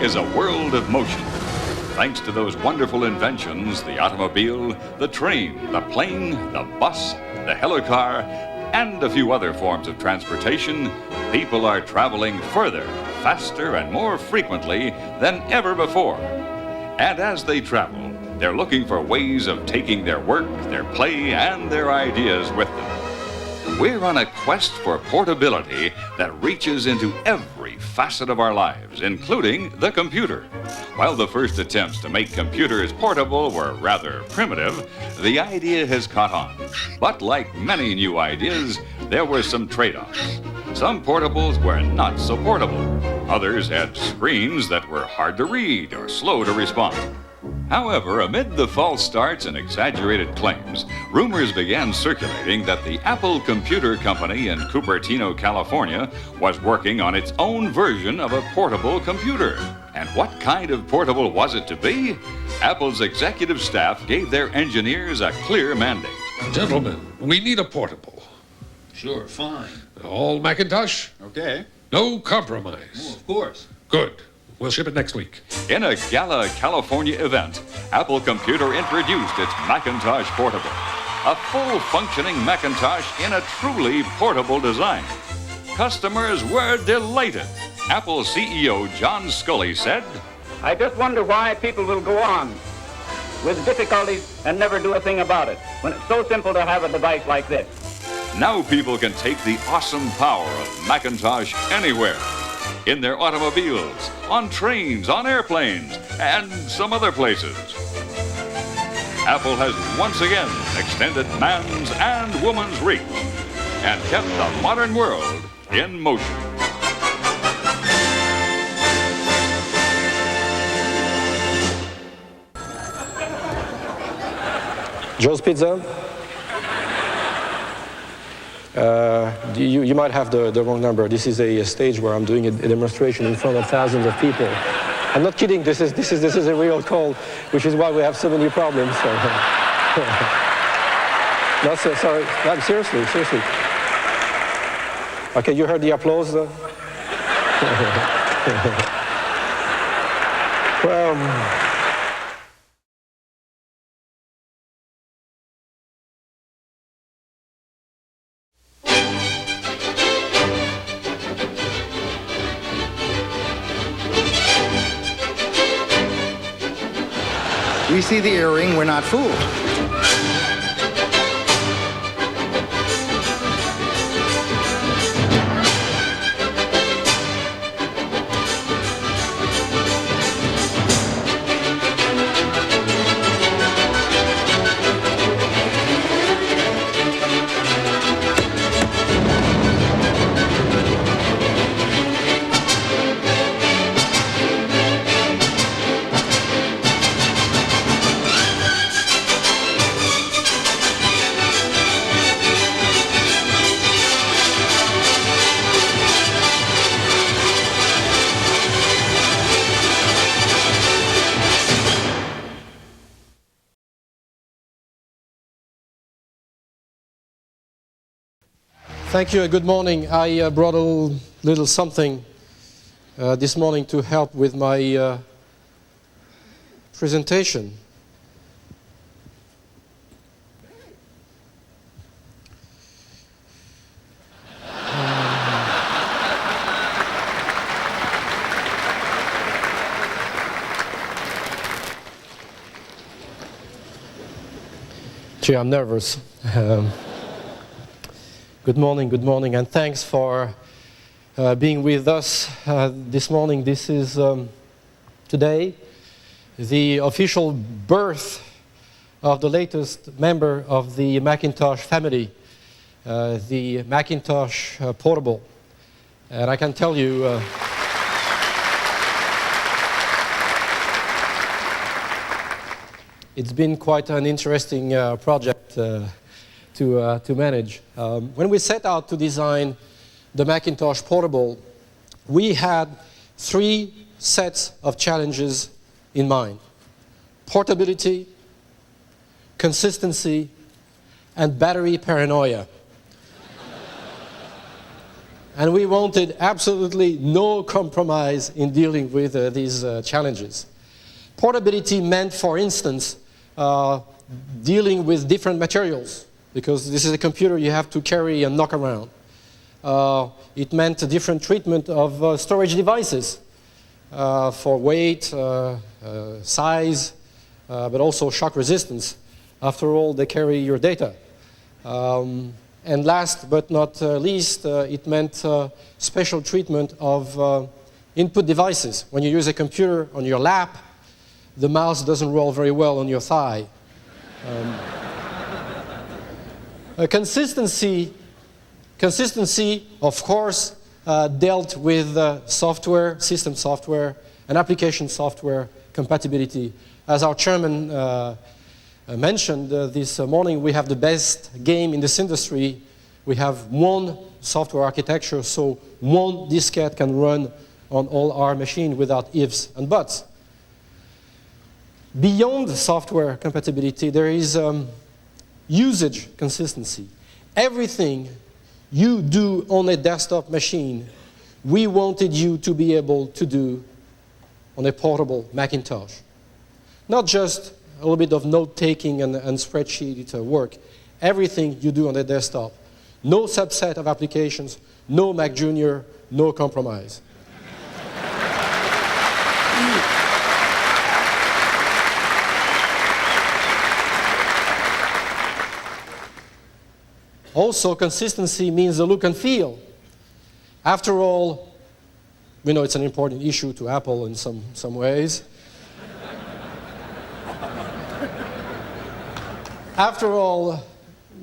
is a world of motion. Thanks to those wonderful inventions, the automobile, the train, the plane, the bus, the helicar, and a few other forms of transportation, people are traveling further, faster, and more frequently than ever before. And as they travel, they're looking for ways of taking their work, their play, and their ideas with them. We're on a quest for portability that reaches into every facet of our lives, including the computer. While the first attempts to make computers portable were rather primitive, the idea has caught on. But like many new ideas, there were some trade-offs. Some portables were not so portable. Others had screens that were hard to read or slow to respond. However, amid the false starts and exaggerated claims, rumors began circulating that the Apple Computer Company in Cupertino, California, was working on its own version of a portable computer. And what kind of portable was it to be? Apple's executive staff gave their engineers a clear mandate. Gentlemen, we need a portable. Sure, fine. All Macintosh? Okay. No compromise. Oh, of course. Good. We'll ship it next week. In a Gala, California event, Apple Computer introduced its Macintosh Portable, a full-functioning Macintosh in a truly portable design. Customers were delighted. Apple CEO John Sculley said, "I just wonder why people will go on with difficulties and never do a thing about it, when it's so simple to have a device like this." Now people can take the awesome power of Macintosh anywhere. In their automobiles, on trains, on airplanes, and some other places. Apple has once again extended man's and woman's reach and kept the modern world in motion. Joe's Pizza. You might have the wrong number. This is a stage where I'm doing a demonstration in front of thousands of people. I'm not kidding. This is a real call, which is why we have so many problems. So. No, sorry. No, seriously. Okay, you heard the applause. Well. We see the earring, we're not fooled. Thank you and good morning. I brought a little something this morning to help with my presentation. Gee, I'm nervous. Good morning, and thanks for being with us this morning. This is today the official birth of the latest member of the Macintosh family, the Macintosh Portable. And I can tell you, it's been quite an interesting project to manage. When we set out to design the Macintosh Portable, we had three sets of challenges in mind: portability, consistency, and battery paranoia. And we wanted absolutely no compromise in dealing with these challenges. Portability meant, for instance, dealing with different materials, because this is a computer you have to carry and knock around. It meant a different treatment of storage devices for weight, size, but also shock resistance. After all, they carry your data. And last but not least, it meant special treatment of input devices. When you use a computer on your lap, the mouse doesn't roll very well on your thigh. Consistency, of course, dealt with software, system software, and application software compatibility. As our chairman mentioned this morning, we have the best game in this industry. We have one software architecture, so one diskette can run on all our machines without ifs and buts. Beyond software compatibility, there is usage consistency. Everything you do on a desktop machine, we wanted you to be able to do on a portable Macintosh. Not just a little bit of note-taking and spreadsheet work. Everything you do on the desktop. No subset of applications, no Mac Junior, no compromise. Also, consistency means the look and feel. After all, we know it's an important issue to Apple in some ways. After all,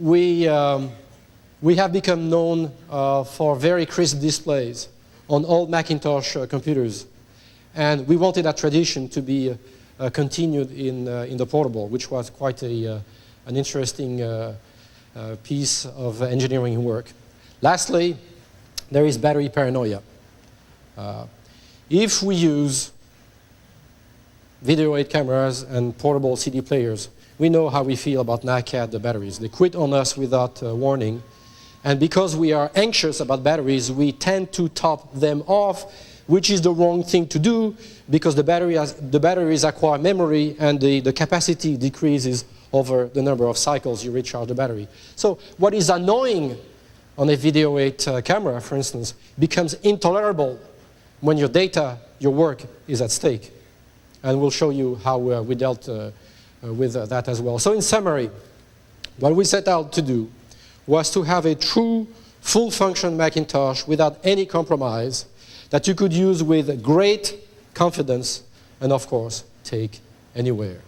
we have become known for very crisp displays on all Macintosh computers. And we wanted that tradition to be continued in the portable, which was quite an interesting piece of engineering work. Lastly, there is battery paranoia. If we use video 8 cameras and portable CD players, we know how we feel about NACAD, the batteries. They quit on us without warning. And because we are anxious about batteries, we tend to top them off, which is the wrong thing to do because the batteries acquire memory and the capacity decreases over the number of cycles you recharge the battery. So what is annoying on a video 8 camera, for instance, becomes intolerable when your data, your work is at stake. And we'll show you how we dealt with that as well. So in summary, what we set out to do was to have a true full-function Macintosh without any compromise that you could use with great confidence and, of course, take anywhere.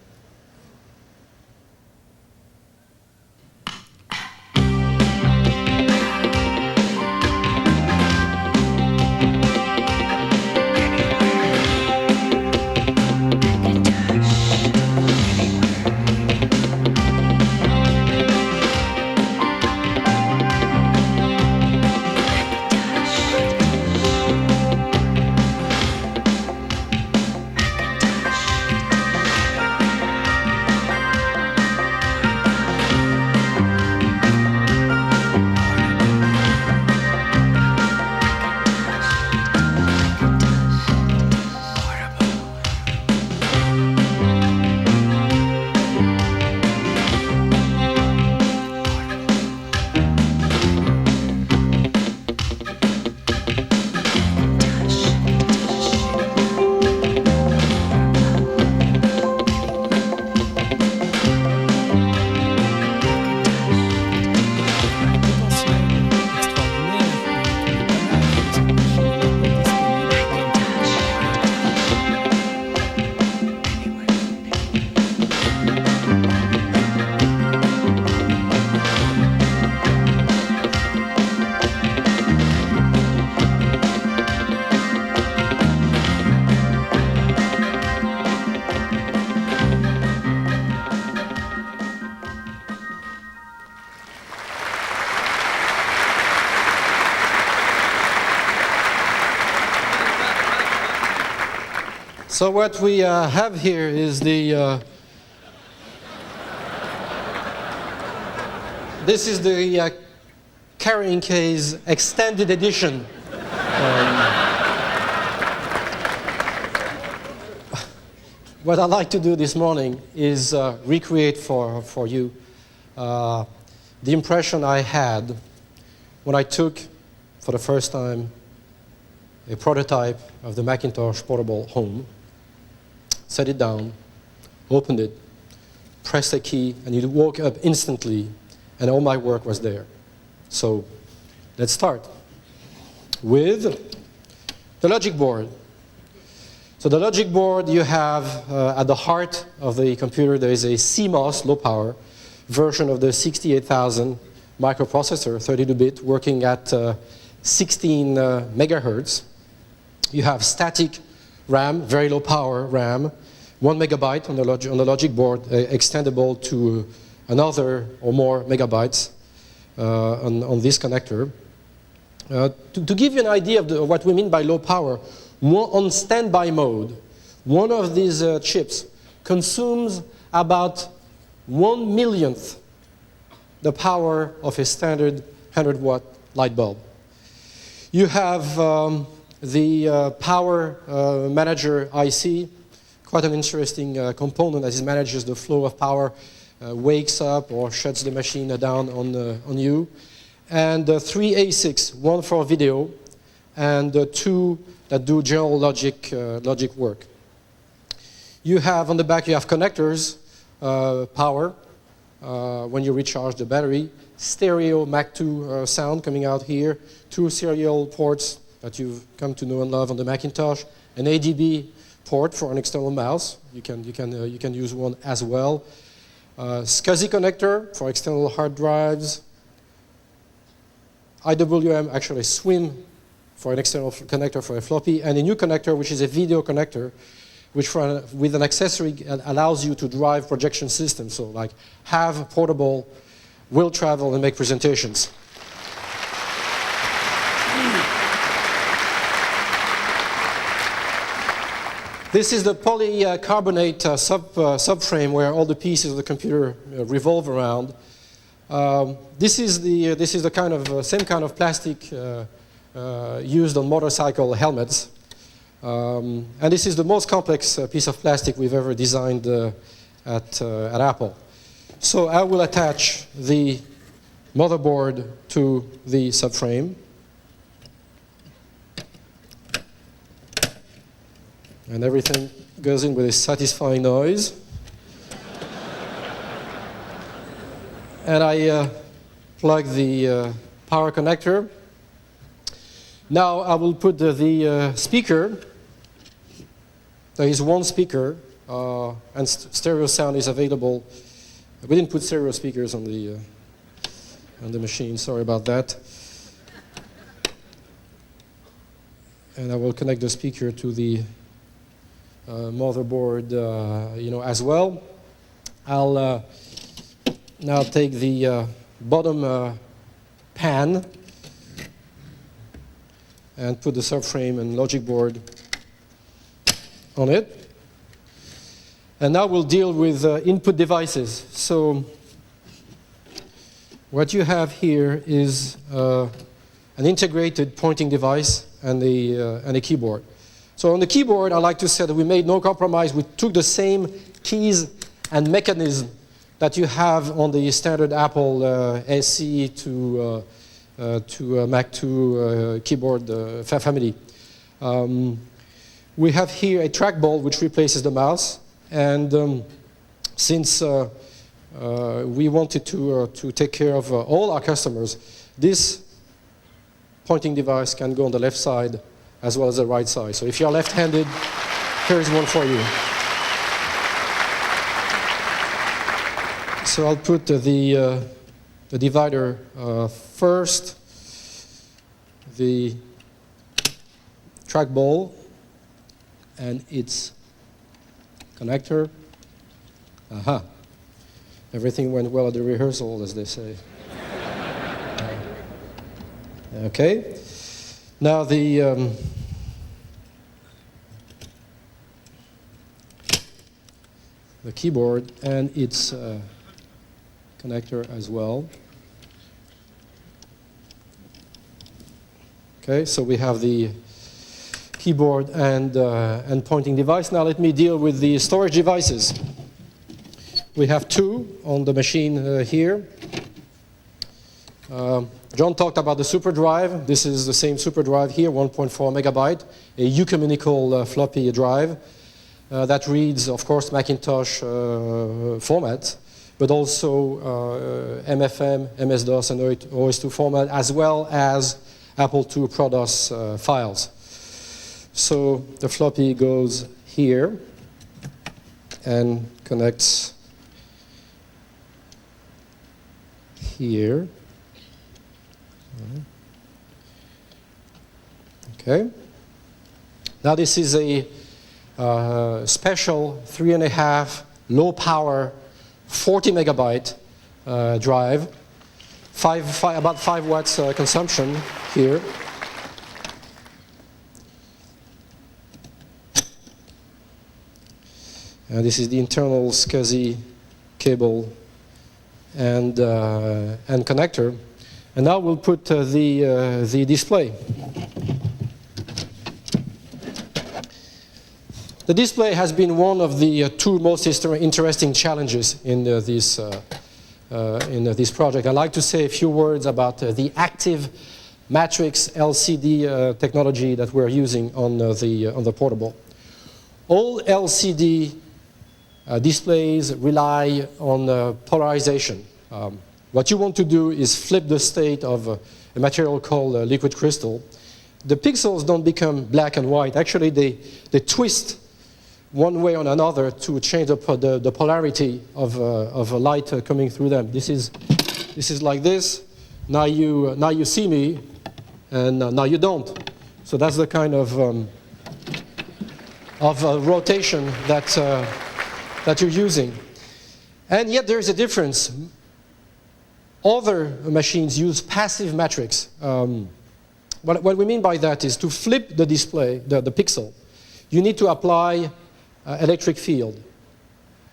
So what we have here is this is the carrying case extended edition. What I'd like to do this morning is recreate for you the impression I had when I took, for the first time, a prototype of the Macintosh portable home, set it down, opened it, pressed a key, and you woke up instantly, and all my work was there. So let's start with the logic board. So the logic board you have at the heart of the computer, there is a CMOS, low power, version of the 68000 microprocessor, 32-bit, working at 16 megahertz. You have static RAM, very low power RAM, 1 megabyte on the logic board, extendable to another or more megabytes on this connector. To give you an idea of what we mean by low power, on standby mode, one of these chips consumes about 1/millionth the power of a standard 100-watt light bulb. You have the power manager IC, quite an interesting component as it manages the flow of power, wakes up or shuts the machine down on you. And 3 ASICs, one for video and 2 that do general logic work. You have on the back, you have connectors, power, when you recharge the battery, stereo Mac 2 sound coming out here, 2 serial ports that you've come to know and love on the Macintosh, an ADB port for an external mouse. You can use one as well. SCSI connector for external hard drives. IWM, actually SWIM for an external connector for a floppy, and a new connector which is a video connector, which with an accessory allows you to drive projection systems. So like have portable, will travel and make presentations. This is the polycarbonate subframe where all the pieces of the computer revolve around. This is the kind of same kind of plastic used on motorcycle helmets, and this is the most complex piece of plastic we've ever designed at Apple. So I will attach the motherboard to the subframe, and everything goes in with a satisfying noise. And I plug the power connector. Now I will put the speaker. There is one speaker, and stereo sound is available. We didn't put stereo speakers on the machine. Sorry about that. And I will connect the speaker to the motherboard, as well. I'll now take the bottom pan and put the subframe and logic board on it. And now we'll deal with input devices. So what you have here is an integrated pointing device and a keyboard. So on the keyboard, I like to say that we made no compromise. We took the same keys and mechanism that you have on the standard Apple SE to Mac 2 keyboard family. We have here a trackball which replaces the mouse, and since we wanted to take care of all our customers, this pointing device can go on the left side as well as the right side. So if you're left-handed, here is one for you. So I'll put the divider first, the trackball and its connector. Aha. Everything went well at the rehearsal, as they say. Okay. Now the keyboard and its connector as well. Okay, so we have the keyboard and pointing device. Now let me deal with the storage devices. We have two on the machine here. John talked about the super drive. This is the same super drive here, 1.4 megabyte, a ecumenical floppy drive that reads, of course, Macintosh format, but also MFM, MS-DOS, and OS2 format, as well as Apple II ProDOS files. So the floppy goes here and connects here. Okay. Now this is a special 3.5 low power 40 megabyte drive, about 5 watts consumption here. And this is the internal SCSI cable and connector. And now we'll put the display. The display has been one of the two most interesting challenges in this project. I'd like to say a few words about the active matrix LCD technology that we're using on the portable. All LCD displays rely on polarization. What you want to do is flip the state of a material called liquid crystal. The pixels don't become black and white. Actually, they twist one way or another to change the polarity of a light coming through them. This is like this. Now you see me, and now you don't. So that's the kind of rotation that you're using. And yet there's a difference. Other machines use passive matrix. What we mean by that is to flip the display, the pixel, you need to apply electric field.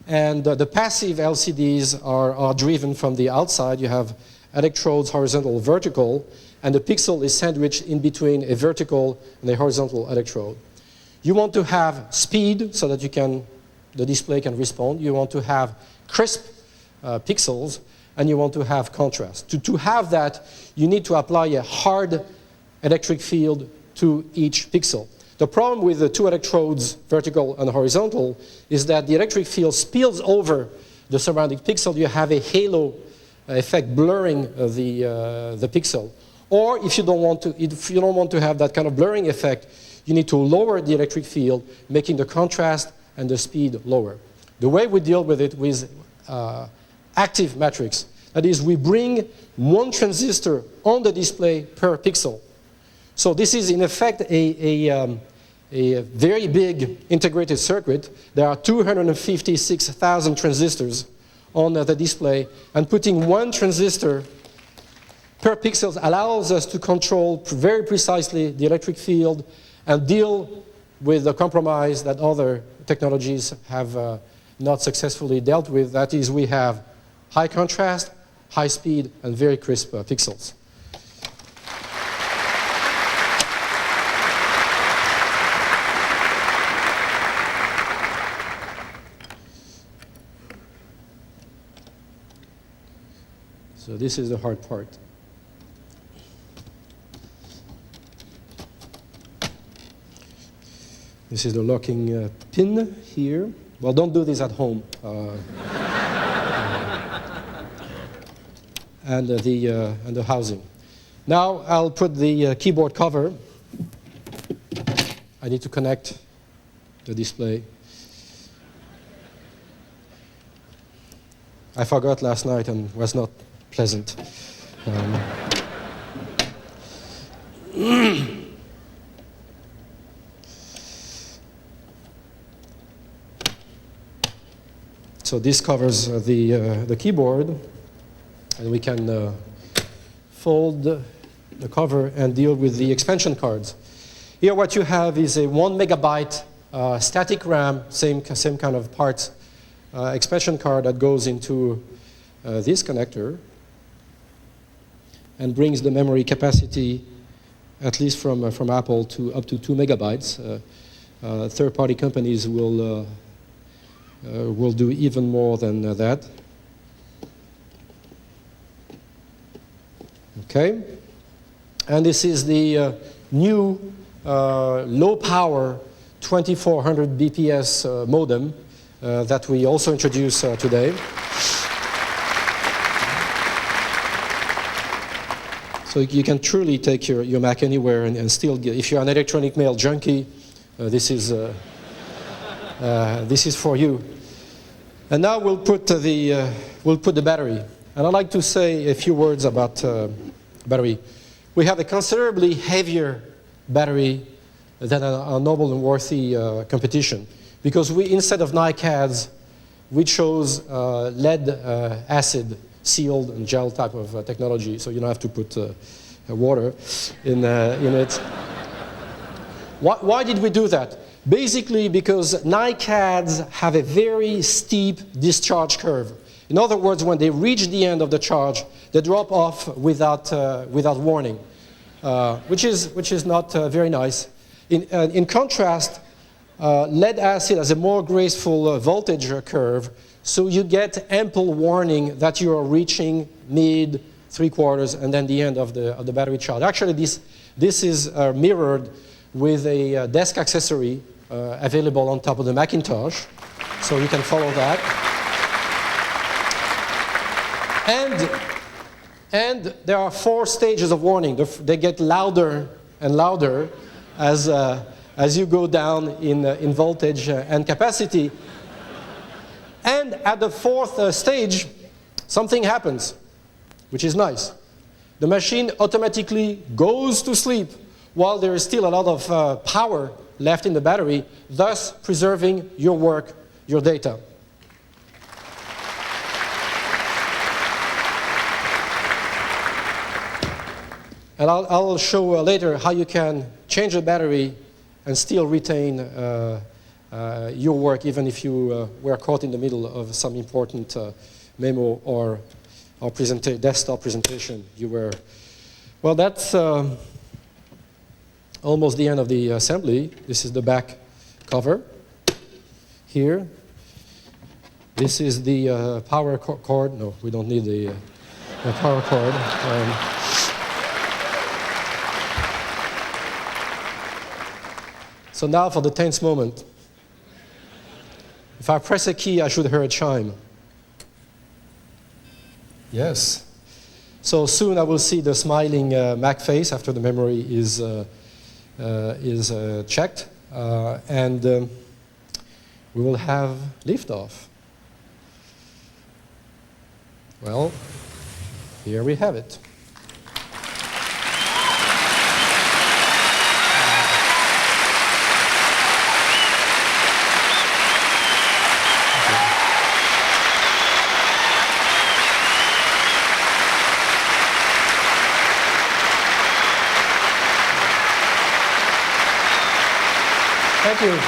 And the passive LCDs are driven from the outside. You have electrodes, horizontal, vertical, and the pixel is sandwiched in between a vertical and a horizontal electrode. You want to have speed so that the display can respond. You want to have crisp pixels, and you want to have contrast. To have that, you need to apply a hard electric field to each pixel. The problem with the two electrodes, vertical and horizontal, is that the electric field spills over the surrounding pixel. You have a halo effect blurring the pixel. Or if you don't want to have that kind of blurring effect, you need to lower the electric field, making the contrast and the speed lower. The way we deal with it with active matrix, that is, we bring one transistor on the display per pixel. So this is in effect a very big integrated circuit. There are 256,000 transistors on the display, and putting one transistor per pixel allows us to control very precisely the electric field and deal with the compromise that other technologies have not successfully dealt with. That is, we have high contrast, high speed, and very crisp pixels. So this is the hard part. This is the locking pin here. Well, don't do this at home. And the housing. Now I'll put the keyboard cover. I need to connect the display. I forgot last night and was not pleasant. So this covers the keyboard, and we can fold the cover and deal with the expansion cards. Here what you have is a 1 megabyte static RAM, same kind of parts, expansion card that goes into this connector and brings the memory capacity at least from Apple, to up to 2 megabytes. Third-party companies will do even more than that. Okay, and this is the new low-power 2400 BPS modem that we also introduced today. So you can truly take your Mac anywhere and still get, if you're an electronic mail junkie, this is for you. And now we'll put the battery. And I'd like to say a few words about battery. We have a considerably heavier battery than a noble and worthy competition, because we, instead of NiCads, we chose lead acid sealed and gel type of technology, so you don't have to put water in it. Why did we do that? Basically because NiCads have a very steep discharge curve. In other words, when they reach the end of the charge, they drop off without warning, which is not very nice. In contrast, lead acid has a more graceful voltage curve, so you get ample warning that you are reaching mid, 3/4, and then the end of the battery charge. Actually, this is mirrored with a desk accessory available on top of the Macintosh, so you can follow that. And there are 4 stages of warning. They get louder and louder as you go down in voltage and capacity. And at the 4th stage, something happens, which is nice. The machine automatically goes to sleep while there is still a lot of power left in the battery, thus preserving your work, your data. And I'll show later how you can change the battery and still retain your work, even if you were caught in the middle of some important memo or desktop presentation. Well, that's almost the end of the assembly. This is the back cover here. This is the power cord. No, we don't need the power cord. So now for the tense moment. If I press a key, I should hear a chime. Yes. So soon I will see the smiling Mac face after the memory is checked, and we will have liftoff. Well, here we have it. Thank you.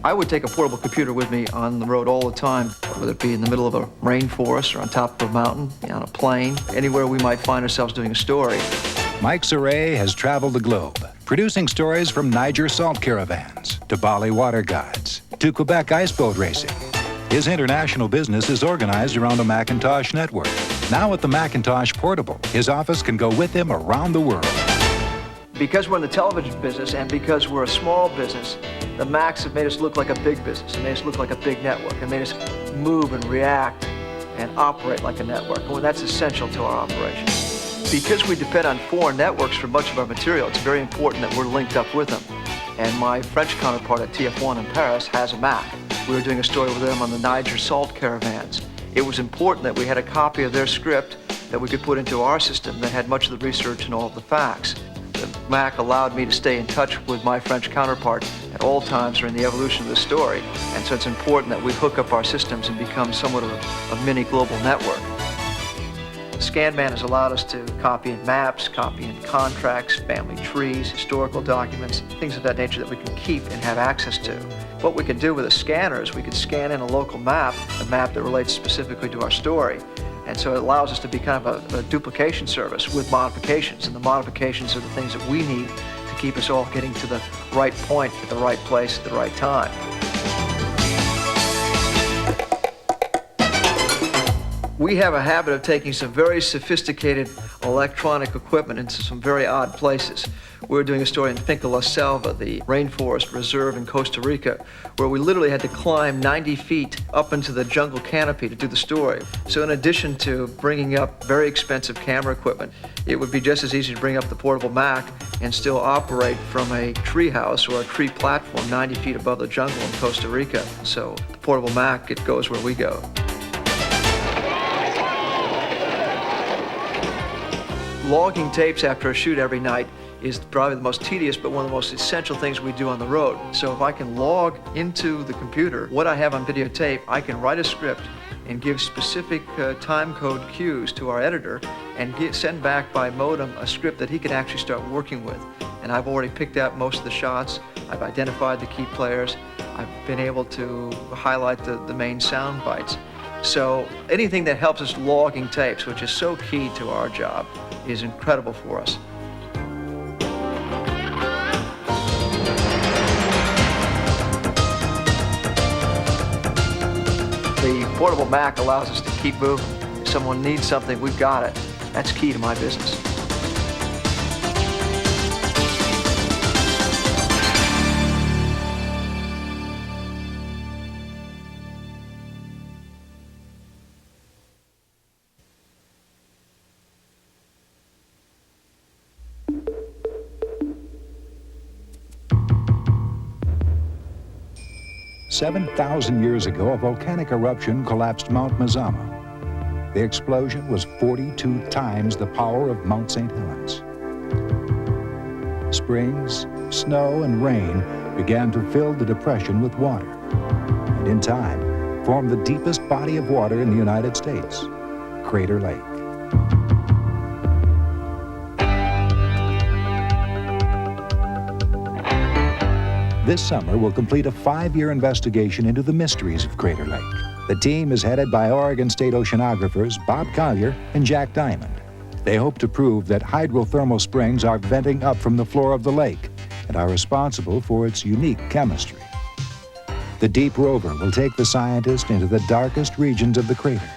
I would take a portable computer with me on the road all the time, whether it be in the middle of a rainforest or on top of a mountain, on a plane, anywhere we might find ourselves doing a story. Mike Saray has traveled the globe, producing stories from Niger salt caravans to Bali water guides to Quebec iceboat racing. His international business is organized around a Macintosh network. Now with the Macintosh Portable, his office can go with him around the world. Because we're in the television business and because we're a small business, the Macs have made us look like a big business and made us look like a big network and made us move and react and operate like a network. And that's essential to our operation. Because we depend on foreign networks for much of our material, it's very important that we're linked up with them. And my French counterpart at TF1 in Paris has a Mac. We were doing a story with them on the Niger salt caravans. It was important that we had a copy of their script that we could put into our system that had much of the research and all of the facts. The Mac allowed me to stay in touch with my French counterpart at all times during the evolution of the story. And so it's important that we hook up our systems and become somewhat of a mini global network. ScanMan has allowed us to copy in maps, copy in contracts, family trees, historical documents, things of that nature that we can keep and have access to. What we can do with a scanner is we can scan in a local map, a map that relates specifically to our story. And so it allows us to be kind of a duplication service with modifications, and the modifications are the things that we need to keep us all getting to the right point at the right place at the right time. We have a habit of taking some very sophisticated electronic equipment into some very odd places. We're doing a story in Finca La Selva, the rainforest reserve in Costa Rica, where we literally had to climb 90 feet up into the jungle canopy to do the story. So in addition to bringing up very expensive camera equipment, it would be just as easy to bring up the portable Mac and still operate from a tree house or a tree platform 90 feet above the jungle in Costa Rica. So the portable Mac, it goes where we go. Logging tapes after a shoot every night is probably the most tedious but one of the most essential things we do on the road. So if I can log into the computer what I have on videotape, I can write a script and give specific time code cues to our editor and send back by modem a script that he can actually start working with. And I've already picked out most of the shots. I've identified the key players. I've been able to highlight the main sound bites. So anything that helps us logging tapes, which is so key to our job, is incredible for us. The portable Mac allows us to keep moving. If someone needs something, we've got it. That's key to my business. "7,000 years ago, a volcanic eruption collapsed Mount Mazama. The explosion was 42 times the power of Mount St. Helens. Springs, snow, and rain began to fill the depression with water, and in time formed the deepest body of water in the United States, Crater Lake. This summer, we'll complete a 5-year investigation into the mysteries of Crater Lake. The team is headed by Oregon State oceanographers Bob Collier and Jack Diamond. They hope to prove that hydrothermal springs are venting up from the floor of the lake and are responsible for its unique chemistry. The Deep Rover will take the scientists into the darkest regions of the crater.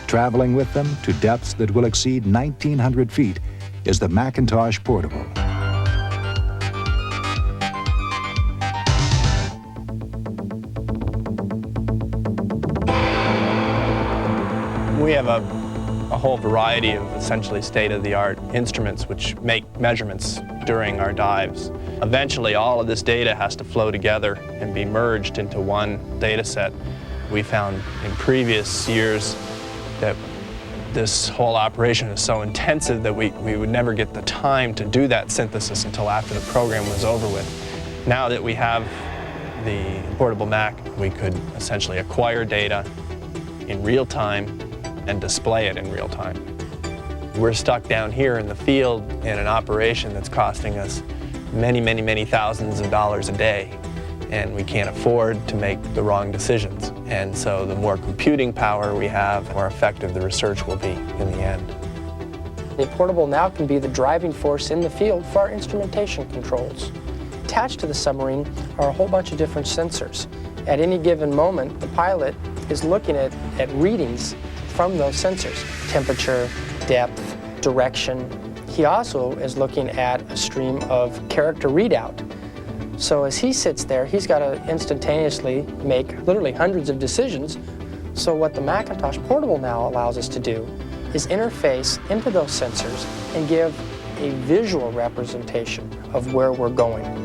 Traveling with them to depths that will exceed 1,900 feet is the Macintosh Portable. We have a whole variety of essentially state-of-the-art instruments which make measurements during our dives. Eventually, all of this data has to flow together and be merged into one data set. We found in previous years that this whole operation is so intensive that we would never get the time to do that synthesis until after the program was over with. Now that we have the portable Mac, we could essentially acquire data in real time and display it in real time. We're stuck down here in the field in an operation that's costing us many thousands of dollars a day, and we can't afford to make the wrong decisions. And so the more computing power we have, the more effective the research will be in the end. The portable now can be the driving force in the field for our instrumentation controls. Attached to the submarine are a whole bunch of different sensors. At any given moment, the pilot is looking at readings from those sensors: temperature, depth, direction. He also is looking at a stream of character readout. So as he sits there, he's got to instantaneously make literally hundreds of decisions. So what the Macintosh Portable now allows us to do is interface into those sensors and give a visual representation of where we're going.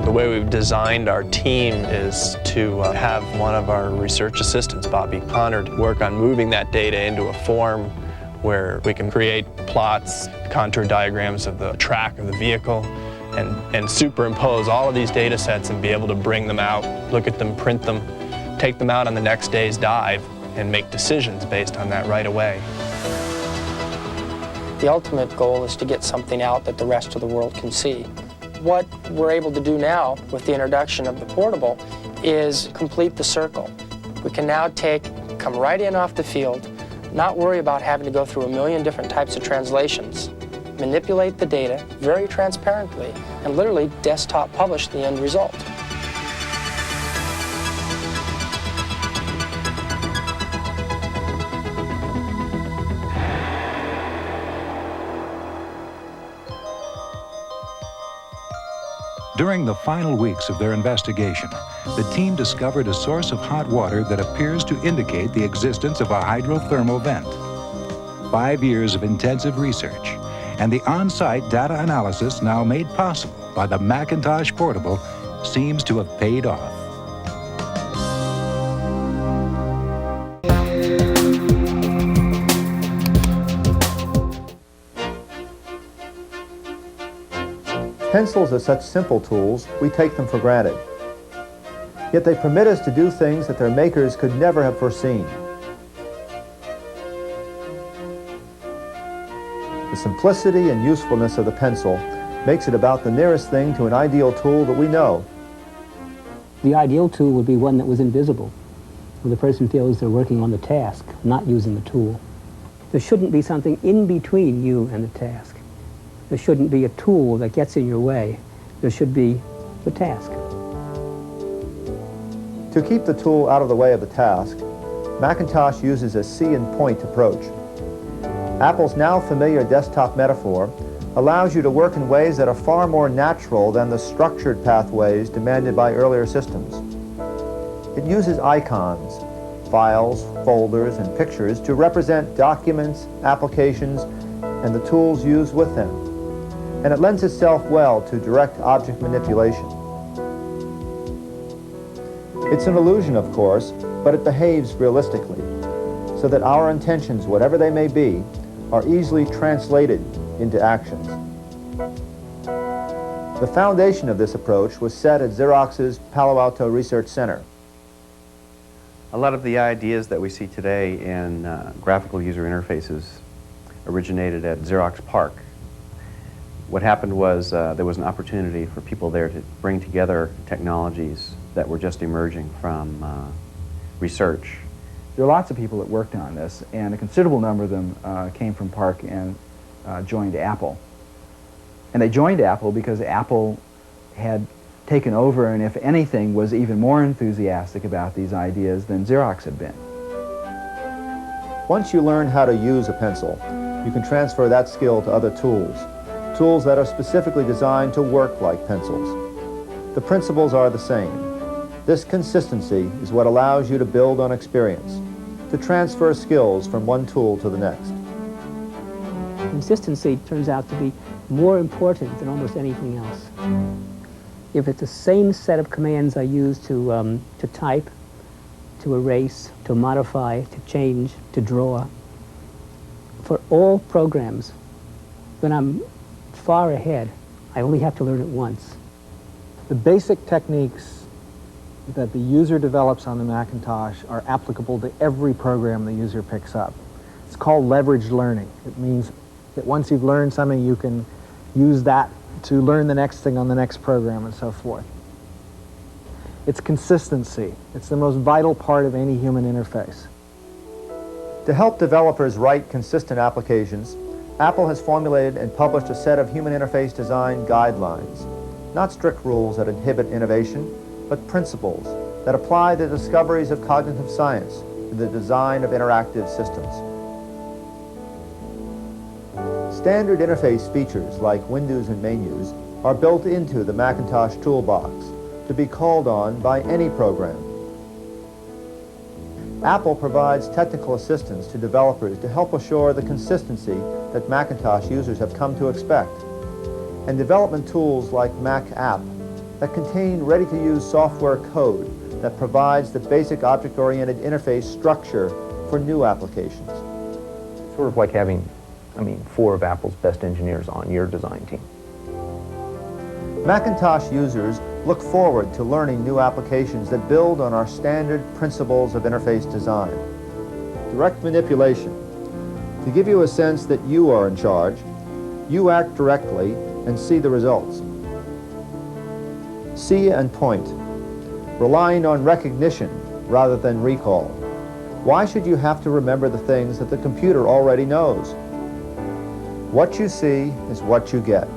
The way we've designed our team is to have one of our research assistants, Bobby Connard, work on moving that data into a form where we can create plots, contour diagrams of the track of the vehicle, and superimpose all of these data sets and be able to bring them out, look at them, print them, take them out on the next day's dive, and make decisions based on that right away. The ultimate goal is to get something out that the rest of the world can see. What we're able to do now with the introduction of the portable is complete the circle. We can now come right in off the field, not worry about having to go through a million different types of translations, manipulate the data very transparently, and literally desktop publish the end result. During the final weeks of their investigation, the team discovered a source of hot water that appears to indicate the existence of a hydrothermal vent. 5 years of intensive research and the on-site data analysis now made possible by the Macintosh Portable seems to have paid off. Pencils are such simple tools, we take them for granted. Yet they permit us to do things that their makers could never have foreseen. The simplicity and usefulness of the pencil makes it about the nearest thing to an ideal tool that we know. The ideal tool would be one that was invisible, where the person feels they're working on the task, not using the tool. There shouldn't be something in between you and the task. There shouldn't be a tool that gets in your way. There should be the task. To keep the tool out of the way of the task, Macintosh uses a see and point approach. Apple's now familiar desktop metaphor allows you to work in ways that are far more natural than the structured pathways demanded by earlier systems. It uses icons, files, folders, and pictures to represent documents, applications, and the tools used with them. And it lends itself well to direct object manipulation. It's an illusion, of course, but it behaves realistically, so that our intentions, whatever they may be, are easily translated into actions. The foundation of this approach was set at Xerox's Palo Alto Research Center. A lot of the ideas that we see today in graphical user interfaces originated at Xerox PARC. What happened was there was an opportunity for people there to bring together technologies that were just emerging from research. There are lots of people that worked on this, and a considerable number of them came from PARC and joined Apple. And they joined Apple because Apple had taken over and, if anything, was even more enthusiastic about these ideas than Xerox had been. Once you learn how to use a pencil, you can transfer that skill to other tools that are specifically designed to work like pencils. The principles are the same. This consistency is what allows you to build on experience, to transfer skills from one tool to the next. Consistency turns out to be more important than almost anything else. If it's the same set of commands I use to type, to erase, to modify, to change, to draw, for all programs, then I'm far ahead. I only have to learn it once. The basic techniques that the user develops on the Macintosh are applicable to every program the user picks up. It's called leveraged learning. It means that once you've learned something, you can use that to learn the next thing on the next program and so forth. It's consistency. It's the most vital part of any human interface. To help developers write consistent applications, Apple has formulated and published a set of human interface design guidelines. Not strict rules that inhibit innovation, but principles that apply the discoveries of cognitive science to the design of interactive systems. Standard interface features like windows and menus are built into the Macintosh Toolbox to be called on by any program. Apple provides technical assistance to developers to help assure the consistency that Macintosh users have come to expect, and development tools like Mac App that contain ready-to-use software code that provides the basic object-oriented interface structure for new applications. Sort of like having, 4 of Apple's best engineers on your design team. Macintosh users look forward to learning new applications that build on our standard principles of interface design. Direct manipulation. To give you a sense that you are in charge, you act directly and see the results. See and point, relying on recognition rather than recall. Why should you have to remember the things that the computer already knows? What you see is what you get.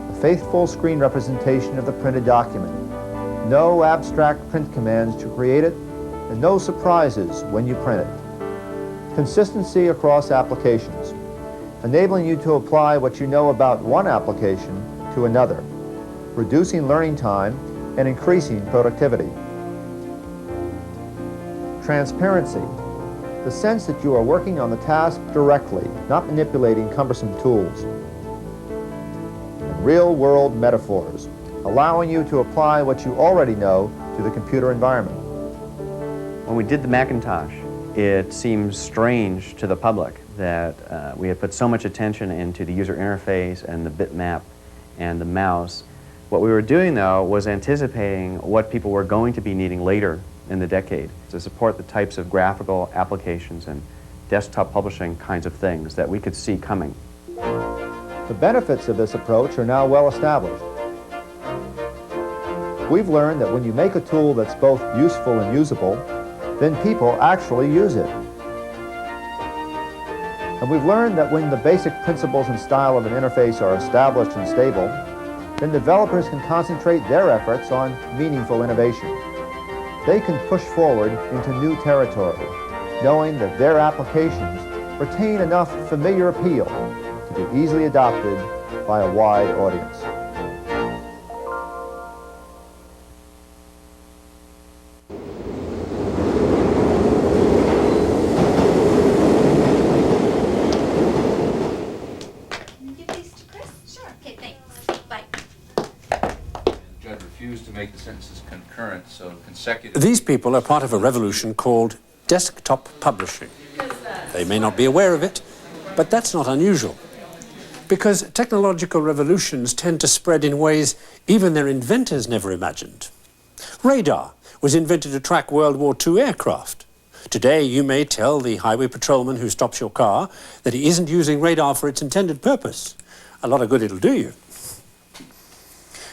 A faithful screen representation of the printed document. No abstract print commands to create it, and no surprises when you print it. Consistency across applications, enabling you to apply what you know about one application to another, reducing learning time and increasing productivity. Transparency, the sense that you are working on the task directly, not manipulating cumbersome tools. And real-world metaphors, allowing you to apply what you already know to the computer environment. When we did the Macintosh, it seems strange to the public that we had put so much attention into the user interface and the bitmap and the mouse. What we were doing, though, was anticipating what people were going to be needing later in the decade to support the types of graphical applications and desktop publishing kinds of things that we could see coming. The benefits of this approach are now well established. We've learned that when you make a tool that's both useful and usable, then people actually use it. And we've learned that when the basic principles and style of an interface are established and stable, then developers can concentrate their efforts on meaningful innovation. They can push forward into new territory, knowing that their applications retain enough familiar appeal to be easily adopted by a wide audience. These people are part of a revolution called desktop publishing. They may not be aware of it, but that's not unusual, because technological revolutions tend to spread in ways even their inventors never imagined. Radar was invented to track World War II aircraft. Today, you may tell the highway patrolman who stops your car that he isn't using radar for its intended purpose. A lot of good it'll do you.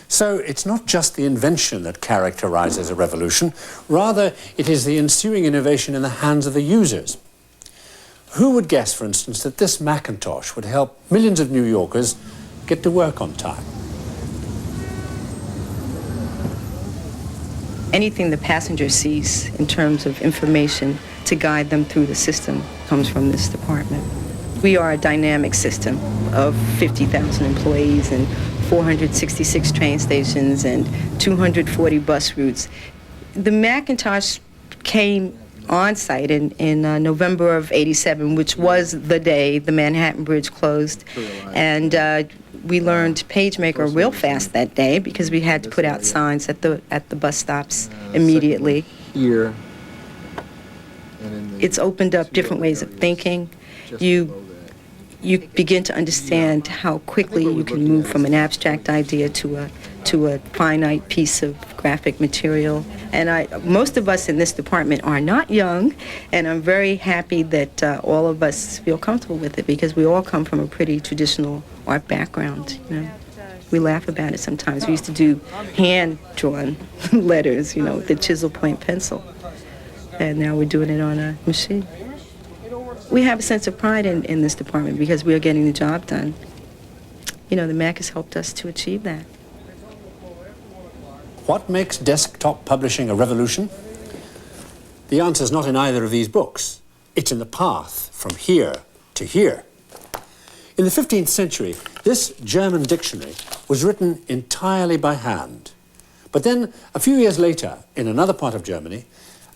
So it's not just the invention that characterizes a revolution, rather it is the ensuing innovation in the hands of the users. Who would guess, for instance, that this Macintosh would help millions of New Yorkers get to work on time? Anything the passenger sees in terms of information to guide them through the system comes from this department. We are a dynamic system of 50,000 employees and 466 train stations and 240 bus routes. The Macintosh came on site in November of '87, which was the day the Manhattan Bridge closed. And we learned PageMaker real fast that day because we had to put out signs at the bus stops immediately. Here. It's opened up different ways of thinking. You begin to understand how quickly you can move from an abstract idea to a finite piece of graphic material. And most of us in this department are not young, and I'm very happy that all of us feel comfortable with it because we all come from a pretty traditional art background. You know, we laugh about it sometimes. We used to do hand-drawn letters, you know, with the chisel point pencil, and now we're doing it on a machine. We have a sense of pride in this department because we are getting the job done. You know, the Mac has helped us to achieve that. What makes desktop publishing a revolution? The answer's not in either of these books. It's in the path from here to here. In the 15th century, this German dictionary was written entirely by hand. But then, a few years later, in another part of Germany,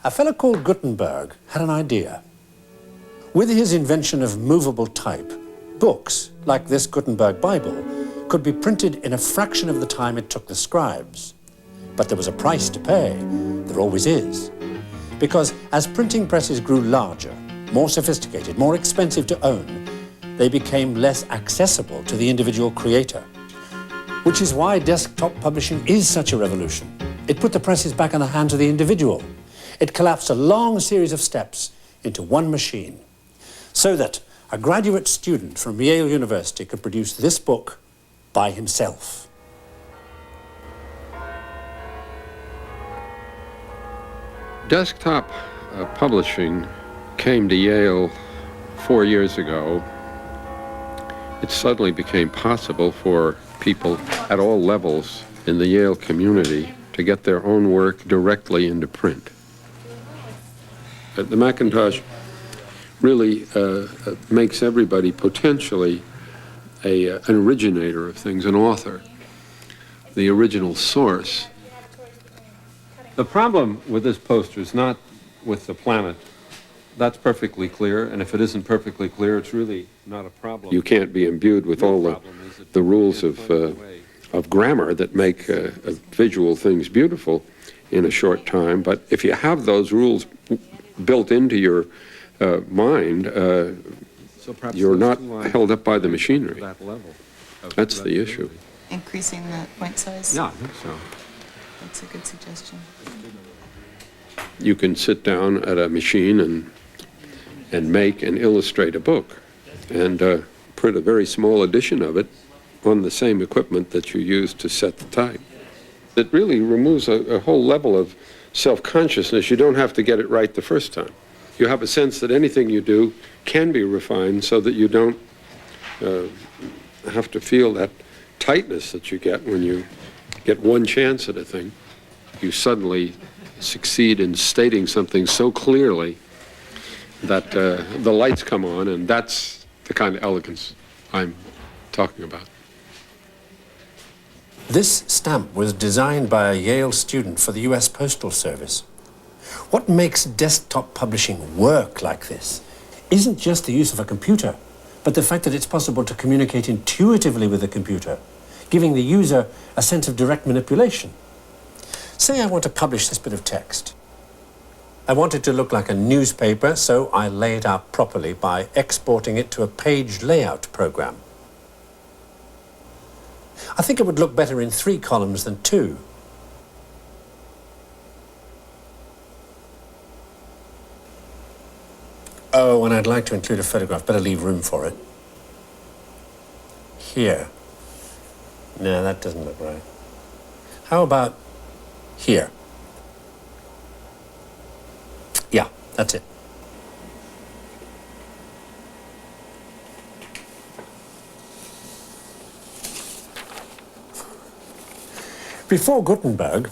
a fellow called Gutenberg had an idea. With his invention of movable type, books, like this Gutenberg Bible, could be printed in a fraction of the time it took the scribes. But there was a price to pay. There always is. Because as printing presses grew larger, more sophisticated, more expensive to own, they became less accessible to the individual creator. which is why desktop publishing is such a revolution. It put the presses back in the hands of the individual. It collapsed a long series of steps into one machine, so that a graduate student from Yale University could produce this book by himself. Desktop publishing came to Yale 4 years ago. It suddenly became possible for people at all levels in the Yale community to get their own work directly into print. The Macintosh really makes everybody potentially an originator of things, an author, the original source. The problem with this poster is not with the planet. That's perfectly clear, and if it isn't perfectly clear, it's really not a problem. You can't be imbued with all the rules of grammar that make visual things beautiful in a short time, but if you have those rules built into your mind, you're not held up by the machinery. That's the issue. Increasing the point size? Yeah, I think so. That's a good suggestion. You can sit down at a machine and make and illustrate a book and print a very small edition of it on the same equipment that you use to set the type. It really removes a whole level of self-consciousness. You don't have to get it right the first time. You have a sense that anything you do can be refined so that you don't have to feel that tightness that you get when you get one chance at a thing. You suddenly succeed in stating something so clearly that the lights come on, and that's the kind of elegance I'm talking about. This stamp was designed by a Yale student for the US Postal Service. What makes desktop publishing work like this isn't just the use of a computer, but the fact that it's possible to communicate intuitively with the computer, giving the user a sense of direct manipulation. Say I want to publish this bit of text. I want it to look like a newspaper, so I lay it out properly by exporting it to a page layout program. I think it would look better in 3 columns than 2. Oh, and I'd like to include a photograph. Better leave room for it. Here. No, that doesn't look right. How about here? Yeah, that's it. Before Gutenberg,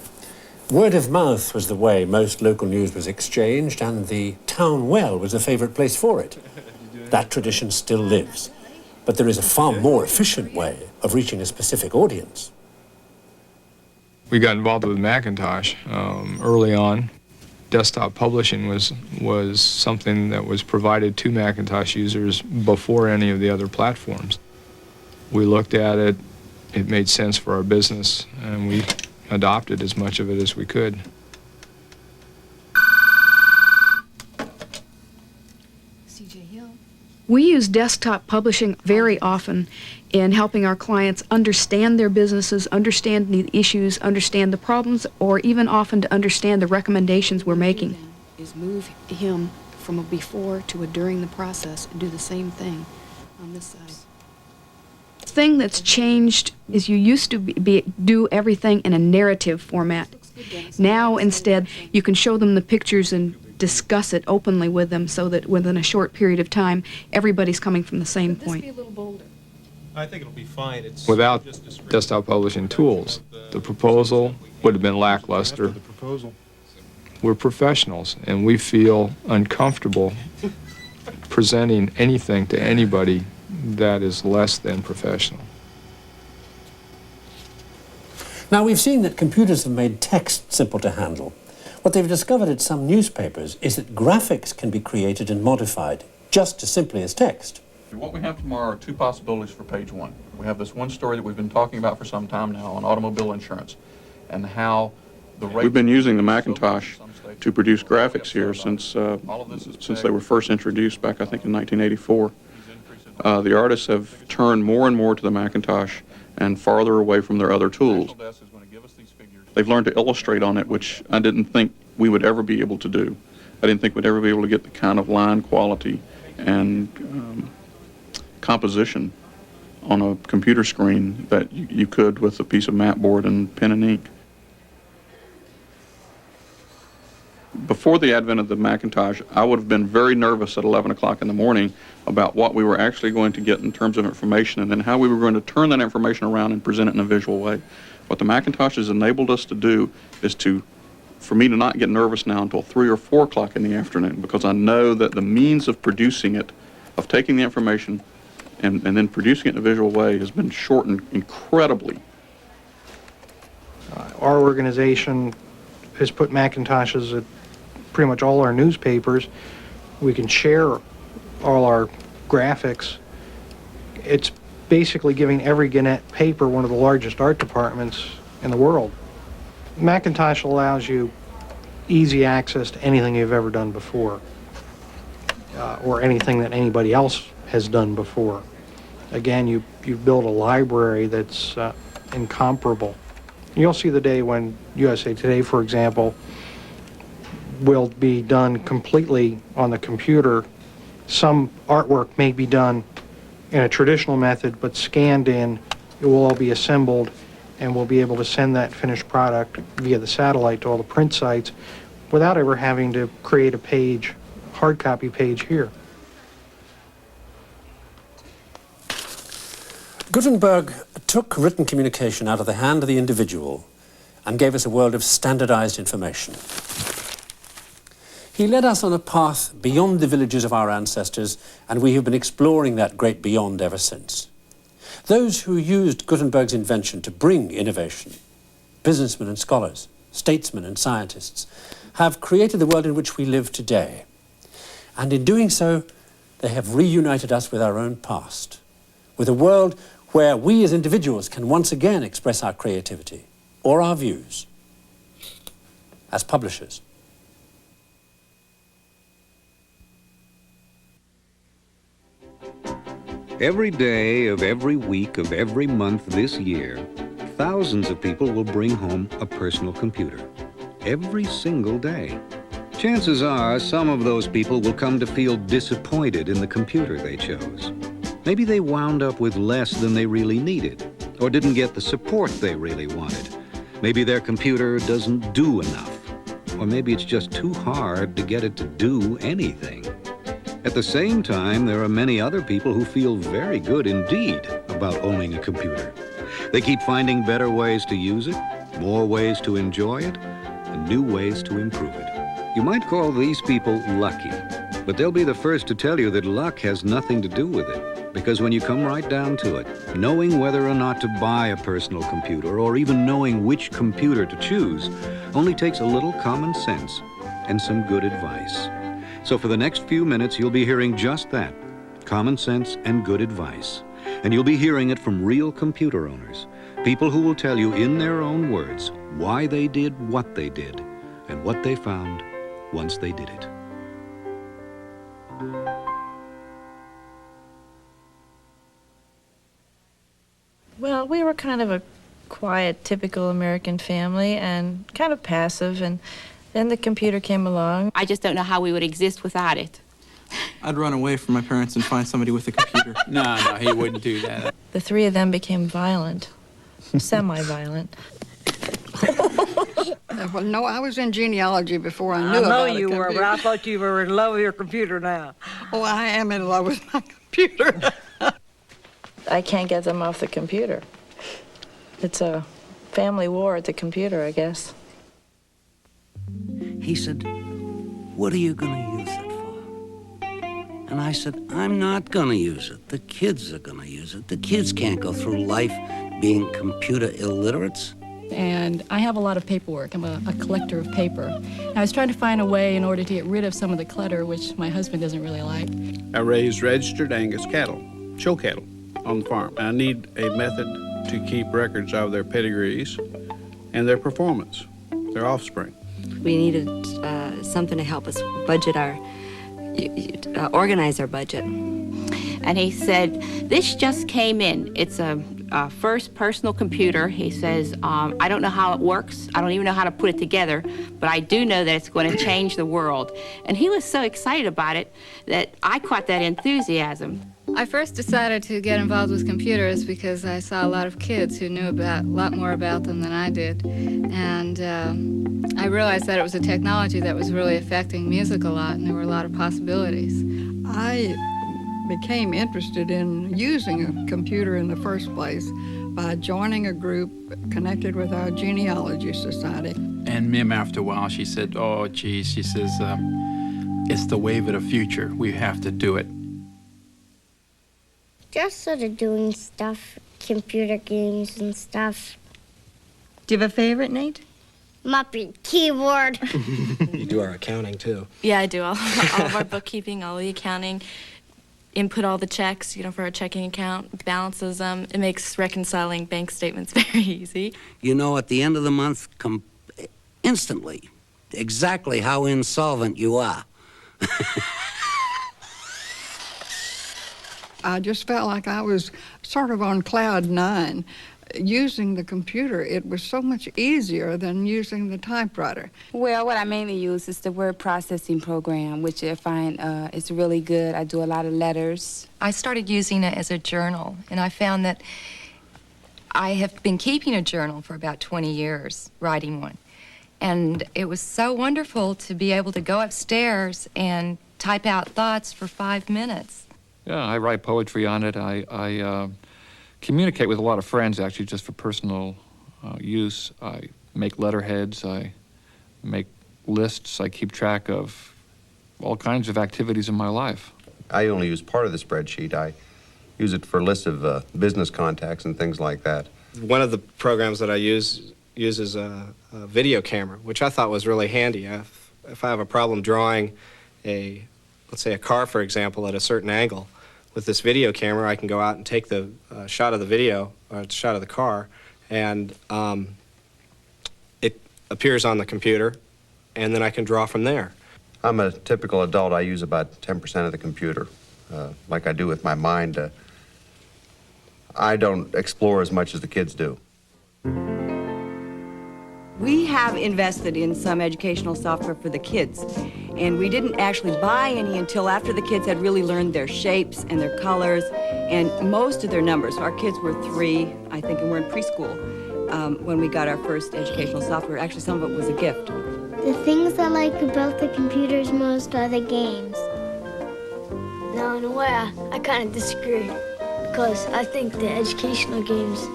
word of mouth was the way most local news was exchanged, and the town well was a favourite place for it. That tradition still lives, but there is a far more efficient way of reaching a specific audience. We got involved with Macintosh early on. Desktop publishing was something that was provided to Macintosh users before any of the other platforms. We looked at it. It made sense for our business, and we adopted as much of it as we could. We use desktop publishing very often in helping our clients understand their businesses, understand the issues, understand the problems, or even often to understand the recommendations we're making. Is move him from a before to a during the process and do the same thing on this side. The thing that's changed is you used to do everything in a narrative format. Now, instead, you can show them the pictures and discuss it openly with them so that within a short period of time, everybody's coming from the same point. Be a little bolder. I think it'll be fine. It's Without desktop publishing tools, the proposal would have been lackluster. We're professionals, and we feel uncomfortable presenting anything to anybody that is less than professional. Now, we've seen that computers have made text simple to handle. What they've discovered at some newspapers is that graphics can be created and modified just as simply as text. What we have tomorrow are 2 possibilities for page 1. We have this one story that we've been talking about for some time now on automobile insurance and how the rate... We've been using the Macintosh to produce graphics here since they were first introduced back, I think, in 1984. The artists have turned more and more to the Macintosh and farther away from their other tools. They've learned to illustrate on it, which I didn't think we would ever be able to do. I didn't think we'd ever be able to get the kind of line quality and composition on a computer screen that you could with a piece of mat board and pen and ink. Before the advent of the Macintosh, I would have been very nervous at 11 o'clock in the morning about what we were actually going to get in terms of information and then how we were going to turn that information around and present it in a visual way. What the Macintosh has enabled us to do is for me to not get nervous now until 3 or 4 o'clock in the afternoon, because I know that the means of producing it, of taking the information and then producing it in a visual way, has been shortened incredibly. Our organization has put Macintoshes at pretty much all our newspapers. We can share all our graphics. It's basically giving every Gannett paper one of the largest art departments in the world. Macintosh allows you easy access to anything you've ever done before, or anything that anybody else has done before. Again, you build a library that's incomparable. You'll see the day when USA Today, for example, will be done completely on the computer. Some artwork may be done in a traditional method, but scanned in, it will all be assembled, and we'll be able to send that finished product via the satellite to all the print sites without ever having to create a page, hard copy page here. Gutenberg took written communication out of the hand of the individual and gave us a world of standardized information. He led us on a path beyond the villages of our ancestors, and we have been exploring that great beyond ever since. Those who used Gutenberg's invention to bring innovation, businessmen and scholars, statesmen and scientists, have created the world in which we live today. And in doing so, they have reunited us with our own past, with a world where we as individuals can once again express our creativity or our views as publishers. Every day of every week of every month this year, thousands of people will bring home a personal computer. Every single day. Chances are some of those people will come to feel disappointed in the computer they chose. Maybe they wound up with less than they really needed, or didn't get the support they really wanted. Maybe their computer doesn't do enough, or maybe it's just too hard to get it to do anything. At the same time, there are many other people who feel very good indeed about owning a computer. They keep finding better ways to use it, more ways to enjoy it, and new ways to improve it. You might call these people lucky, but they'll be the first to tell you that luck has nothing to do with it, because when you come right down to it, knowing whether or not to buy a personal computer, or even knowing which computer to choose, only takes a little common sense and some good advice. So for the next few minutes, you'll be hearing just that, common sense and good advice. And you'll be hearing it from real computer owners, people who will tell you in their own words why they did what they did and what they found once they did it. Well, we were kind of a quiet, typical American family and kind of passive, and then the computer came along. I just don't know how we would exist without it. I'd run away from my parents and find somebody with a computer. No, he wouldn't do that. The three of them became violent, semi-violent. Well, no, I was in genealogy before I knew about I a know you were, computer. but I thought you were in love with your computer now. Oh, I am in love with my computer. I can't get them off the computer. It's a family war at the computer, I guess. He said, "What are you going to use it for?" And I said, "I'm not going to use it. The kids are going to use it. The kids can't go through life being computer illiterates." And I have a lot of paperwork. I'm a collector of paper. I was trying to find a way in order to get rid of some of the clutter, which my husband doesn't really like. I raised registered Angus cattle, show cattle, on the farm. I need a method to keep records of their pedigrees and their performance, their offspring. We needed something to help us budget organize our budget. And he said, "This just came in. It's a first personal computer. He says, I don't know how it works. I don't even know how to put it together, but I do know that it's going to change the world. And he was so excited about it that I caught that enthusiasm. I first decided to get involved with computers because I saw a lot of kids who knew a lot more about them than I did. And I realized that it was a technology that was really affecting music a lot, and there were a lot of possibilities. I became interested in using a computer in the first place by joining a group connected with our genealogy society. And Mim, after a while, she said, oh, geez, she says, it's the wave of the future. We have to do it. Just sort of doing stuff, computer games and stuff. Do you have a favorite, Nate? Muppet keyboard. You do our accounting, too. Yeah, I do. All of our bookkeeping, all the accounting, input all the checks, for our checking account, balances them. It makes reconciling bank statements very easy. You know at the end of the month, instantly, exactly how insolvent you are. I just felt like I was sort of on cloud nine. Using the computer, it was so much easier than using the typewriter. Well, what I mainly use is the word processing program, which I find is really good. I do a lot of letters. I started using it as a journal, and I found that I have been keeping a journal for about 20 years, writing one. And it was so wonderful to be able to go upstairs and type out thoughts for 5 minutes. Yeah, I write poetry on it. I communicate with a lot of friends, actually, just for personal use. I make letterheads. I make lists. I keep track of all kinds of activities in my life. I only use part of the spreadsheet. I use it for lists of business contacts and things like that. One of the programs that I use uses a video camera, which I thought was really handy. If I have a problem drawing let's say a car, for example, at a certain angle, with this video camera, I can go out and take the shot of the video, or shot of the car, and it appears on the computer, and then I can draw from there. I'm a typical adult. I use about 10% of the computer, like I do with my mind. I don't explore as much as the kids do. We have invested in some educational software for the kids, and we didn't actually buy any until after the kids had really learned their shapes and their colors and most of their numbers. Our kids were 3, I think, and we're in preschool when we got our first educational software. Actually, some of it was a gift. The things I like about the computers most are the games. Now, in a way, I kind of disagree, because I think the educational games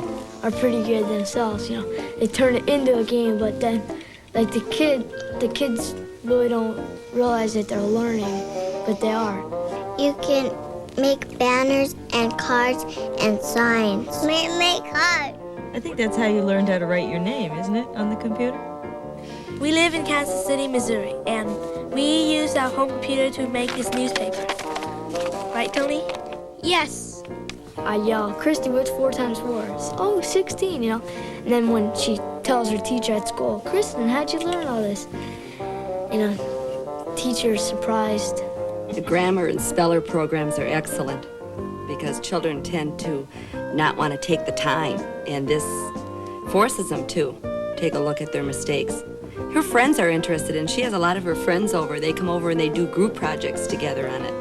are pretty good themselves. They turn it into a game, but then, like the kids really don't realize that they're learning, but they are. You can make banners and cards and signs. Make cards. I think that's how you learned how to write your name, isn't it, on the computer? We live in Kansas City, Missouri, and we use our home computer to make this newspaper. Right, Tony? Yes. I yell, Christy, what's 4 times 4? Oh, 16, And then when she tells her teacher at school, Kristen, how'd you learn all this? Teacher's surprised. The grammar and speller programs are excellent because children tend to not want to take the time, and this forces them to take a look at their mistakes. Her friends are interested, and she has a lot of her friends over. They come over and they do group projects together on it.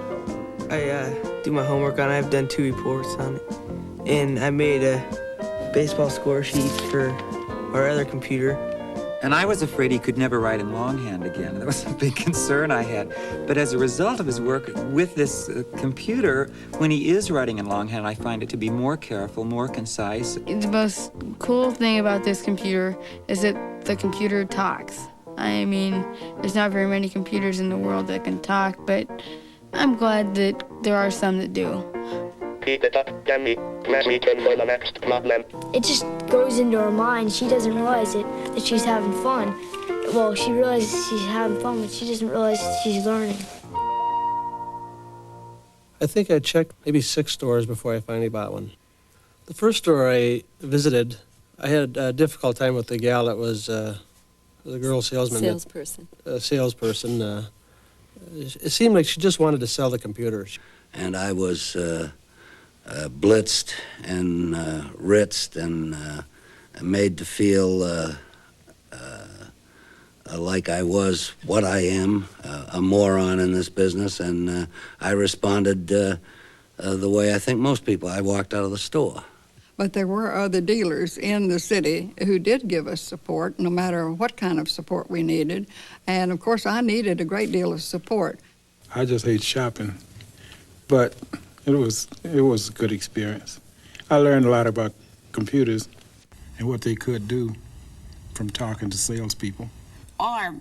I do my homework on it. I've done 2 reports on it. And I made a baseball score sheet for our other computer. And I was afraid he could never write in longhand again. That was a big concern I had. But as a result of his work with this computer, when he is writing in longhand, I find it to be more careful, more concise. The most cool thing about this computer is that the computer talks. I mean, there's not very many computers in the world that can talk, but I'm glad that there are some that do. It just goes into her mind. She doesn't realize it, that she's having fun. Well, she realizes she's having fun, but she doesn't realize she's learning. I think I checked maybe 6 stores before I finally bought one. The first store I visited, I had a difficult time with the gal that was the girl salesman. Salesperson. It seemed like she just wanted to sell the computers. And I was blitzed and ritzed and made to feel like I was what I am, a moron in this business, and I responded the way I think most people. I walked out of the store. But there were other dealers in the city who did give us support, no matter what kind of support we needed. And of course, I needed a great deal of support. I just hate shopping, but it was a good experience. I learned a lot about computers and what they could do from talking to salespeople. All our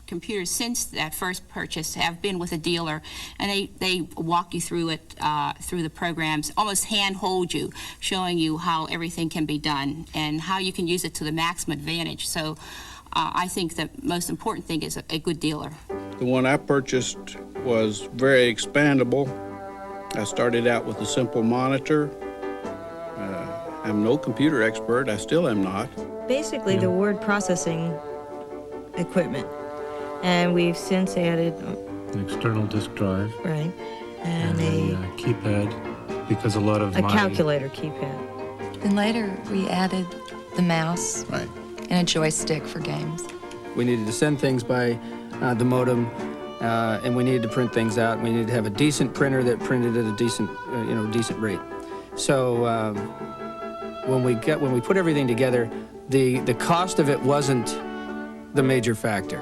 computers since that first purchase have been with a dealer, and they walk you through it, through the programs, almost hand-hold you, showing you how everything can be done and how you can use it to the maximum advantage. So I think the most important thing is a good dealer. The one I purchased was very expandable. I started out with a simple monitor. I'm no computer expert, I still am not. Basically, the word processing equipment. And we've since added an external disk drive. Right. And a keypad, because a lot of a calculator keypad. Then later we added the mouse. Right. And a joystick for games. We needed to send things by the modem, and we needed to print things out. We needed to have a decent printer that printed at a decent, decent rate. So when we put everything together, the cost of it wasn't the major factor.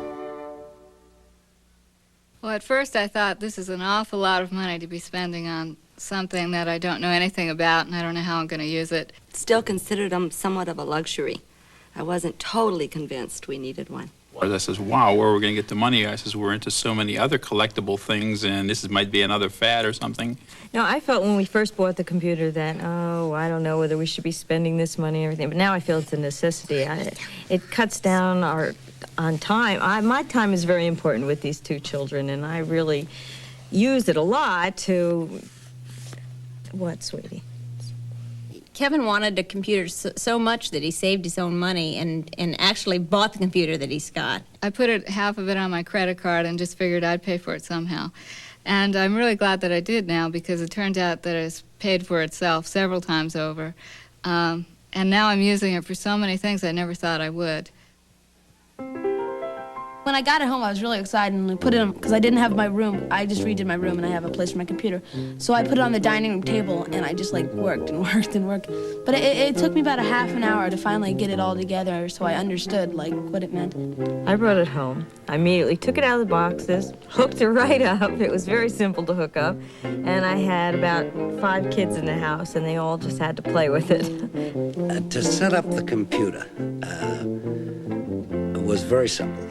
Well, at first I thought this is an awful lot of money to be spending on something that I don't know anything about, and I don't know how I'm going to use it. Still considered them somewhat of a luxury. I wasn't totally convinced we needed one. I says, wow, where are we going to get the money? I says, we're into so many other collectible things, and this might be another fad or something. Now, I felt when we first bought the computer that, oh, I don't know whether we should be spending this money and everything, but now I feel it's a necessity. It cuts down on time. My time is very important with these two children, and I really use it a lot to... What, sweetie? Kevin wanted a computer so much that he saved his own money and actually bought the computer that he's got. I put half of it on my credit card and just figured I'd pay for it somehow. And I'm really glad that I did now, because it turned out that it's paid for itself several times over. And now I'm using it for so many things I never thought I would. When I got it home, I was really excited and I put it on, because I didn't have my room. I just redid my room and I have a place for my computer. So I put it on the dining room table and I just worked and worked and worked. But it took me about a half an hour to finally get it all together, so I understood what it meant. I brought it home. I immediately took it out of the boxes, hooked it right up. It was very simple to hook up. And I had about 5 kids in the house and they all just had to play with it. To set up the computer was very simple.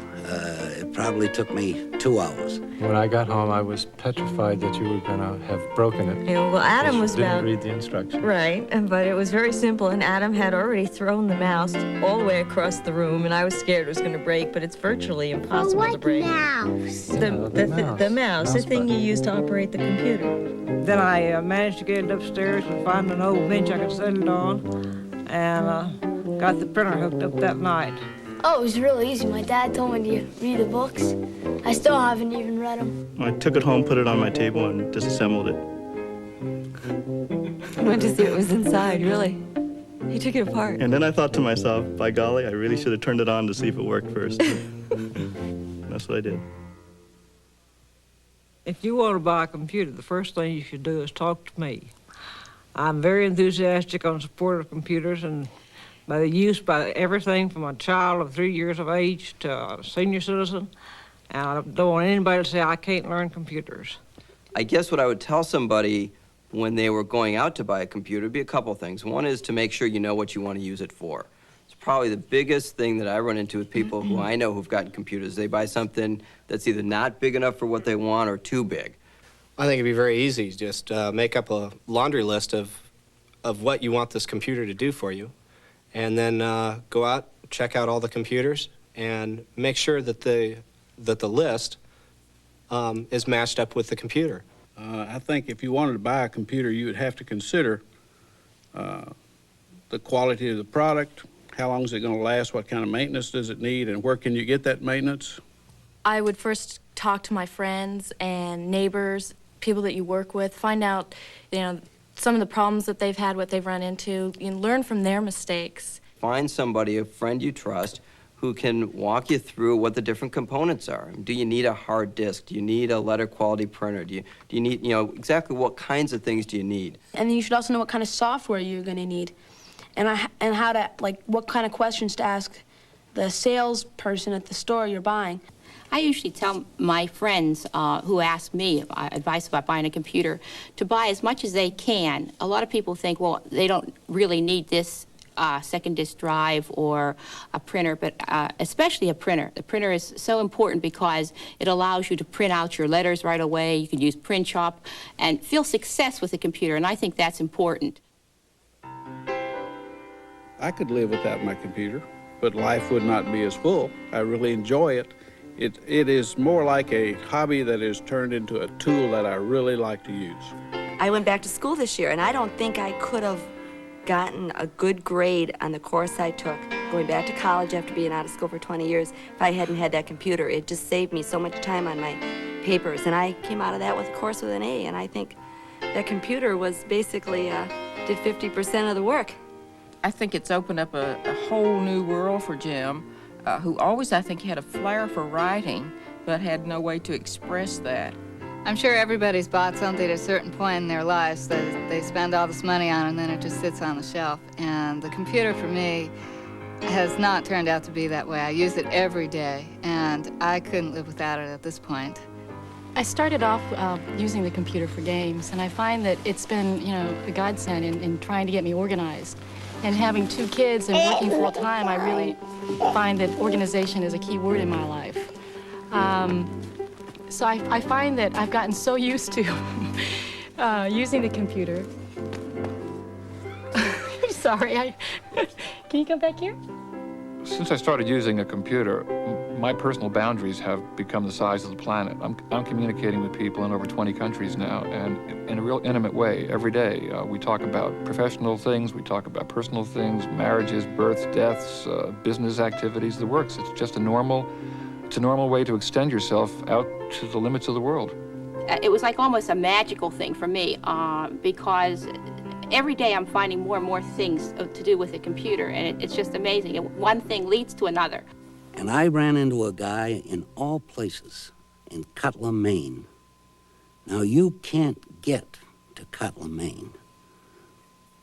It probably took me 2 hours. When I got home, I was petrified that you were going to have broken it. Yeah, well, Adam was didn't read the instructions. Right, but it was very simple, and Adam had already thrown the mouse all the way across the room, and I was scared it was going to break, but it's virtually impossible to break. Mouse? The mouse, the thing you use to operate the computer. Then I managed to get it upstairs and find an old bench I could set it on, and got the printer hooked up that night. Oh, it was real easy. My dad told me to read the books. I still haven't even read them. I took it home, put it on my table, and disassembled it. I went to see what was inside, really. He took it apart. And then I thought to myself, by golly, I really should have turned it on to see if it worked first. That's what I did. If you want to buy a computer, the first thing you should do is talk to me. I'm very enthusiastic on support of computers and by the use by everything from a child of 3 years of age to a senior citizen. And I don't want anybody to say I can't learn computers. I guess what I would tell somebody when they were going out to buy a computer would be a couple things. One is to make sure you know what you want to use it for. It's probably the biggest thing that I run into with people who I know who've gotten computers. They buy something that's either not big enough for what they want or too big. I think it'd be very easy. Just make up a laundry list of what you want this computer to do for you. And then go out, check out all the computers, and make sure that the list is matched up with the computer. I think if you wanted to buy a computer, you would have to consider the quality of the product, how long is it going to last, what kind of maintenance does it need, and where can you get that maintenance? I would first talk to my friends and neighbors, people that you work with, find out, some of the problems that they've had, what they've run into, learn from their mistakes. Find somebody, a friend you trust, who can walk you through what the different components are. Do you need a hard disk? Do you need a letter quality printer? Do you need, exactly what kinds of things do you need? And then you should also know what kind of software you're going to need, and how to, like, what kind of questions to ask the salesperson at the store you're buying. I usually tell my friends who ask me advice about buying a computer to buy as much as they can. A lot of people think, well, they don't really need this second disk drive or a printer, but especially a printer. The printer is so important because it allows you to print out your letters right away. You can use Print Shop and feel success with the computer, and I think that's important. I could live without my computer, but life would not be as full. I really enjoy it. It is more like a hobby that is turned into a tool that I really like to use. I went back to school this year, and I don't think I could have gotten a good grade on the course I took, going back to college after being out of school for 20 years, if I hadn't had that computer. It just saved me so much time on my papers, and I came out of that with a course with an A, and I think that computer was basically, did 50% of the work. I think it's opened up a whole new world for Jim, who always, I think, had a flair for writing, but had no way to express that. I'm sure everybody's bought something at a certain point in their lives that they spend all this money on, and then it just sits on the shelf. And the computer, for me, has not turned out to be that way. I use it every day, and I couldn't live without it at this point. I started off using the computer for games, and I find that it's been, a godsend in trying to get me organized. And having 2 kids and working full-time, I really find that organization is a key word in my life. So I find that I've gotten so used to using the computer. I'm sorry, can you come back here? Since I started using a computer, my personal boundaries have become the size of the planet. I'm communicating with people in over 20 countries now, and in a real intimate way every day. We talk about professional things, we talk about personal things, marriages, births, deaths, business activities, the works. It's just a normal way to extend yourself out to the limits of the world. It was like almost a magical thing for me because every day I'm finding more and more things to do with the computer, and it's just amazing. One thing leads to another. And I ran into a guy in all places in Cutler, Maine. Now, you can't get to Cutler, Maine.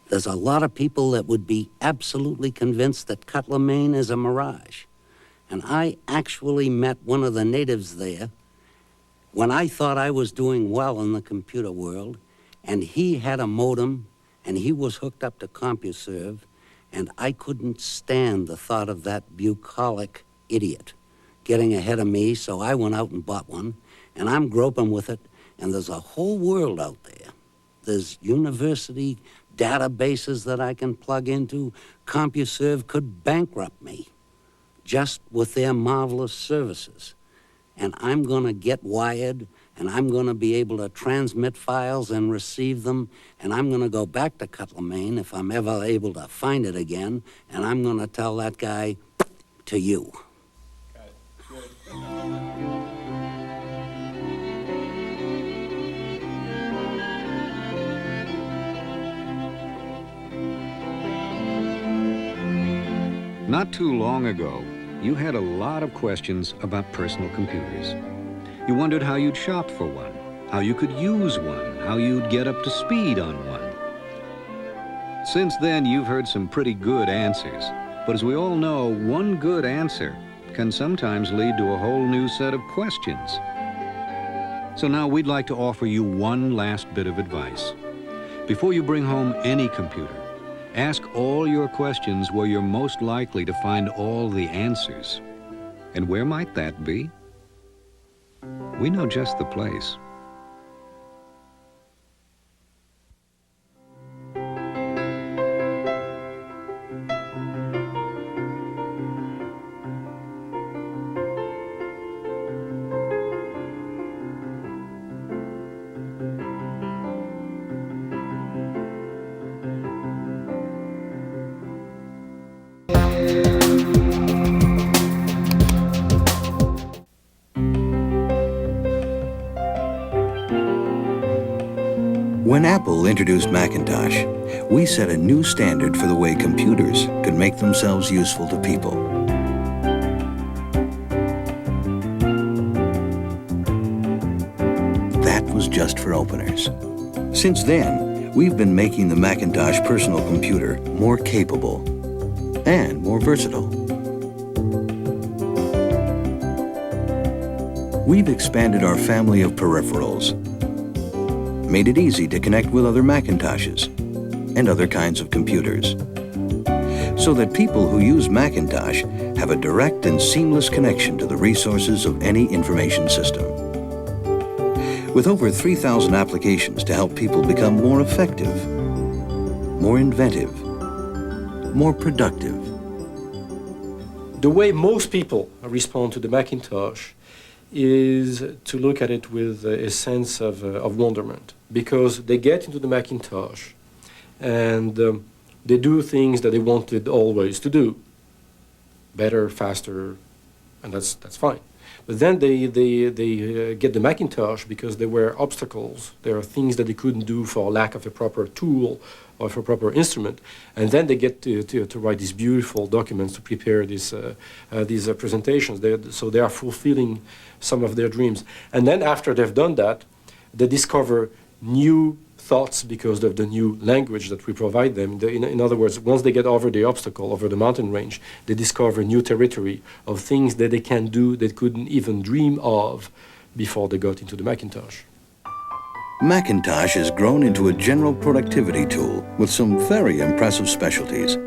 There's a lot of people that would be absolutely convinced that Cutler, Maine is a mirage. And I actually met one of the natives there when I thought I was doing well in the computer world, and he had a modem, and he was hooked up to CompuServe, and I couldn't stand the thought of that bucolic idiot getting ahead of me, so I went out and bought one, and I'm groping with it, and there's a whole world out there. There's university databases that I can plug into. CompuServe could bankrupt me just with their marvelous services. And I'm going to get wired, and I'm going to be able to transmit files and receive them, and I'm going to go back to Cutler, Maine if I'm ever able to find it again, and I'm going to tell that guy, to you. Not too long ago, you had a lot of questions about personal computers. You wondered how you'd shop for one, how you could use one, how you'd get up to speed on one. Since then, you've heard some pretty good answers. But as we all know, one good answer can sometimes lead to a whole new set of questions. So now we'd like to offer you one last bit of advice. Before you bring home any computer, ask all your questions where you're most likely to find all the answers. And where might that be? We know just the place. When Apple introduced Macintosh, we set a new standard for the way computers could make themselves useful to people. That was just for openers. Since then, we've been making the Macintosh personal computer more capable and more versatile. We've expanded our family of peripherals, made it easy to connect with other Macintoshes and other kinds of computers, so that people who use Macintosh have a direct and seamless connection to the resources of any information system. With over 3,000 applications to help people become more effective, more inventive, more productive. The way most people respond to the Macintosh is to look at it with a sense of wonderment, because they get into the Macintosh and they do things that they wanted always to do, better, faster, and that's fine. But then they get the Macintosh because there were obstacles. There are things that they couldn't do for lack of a proper tool or for a proper instrument. And then they get to write these beautiful documents to prepare these presentations. So they are fulfilling some of their dreams. And then after they've done that, they discover new thoughts because of the new language that we provide them. In other words, once they get over the obstacle, over the mountain range, they discover new territory of things that they can do that couldn't even dream of before they got into the Macintosh. Macintosh has grown into a general productivity tool with some very impressive specialties,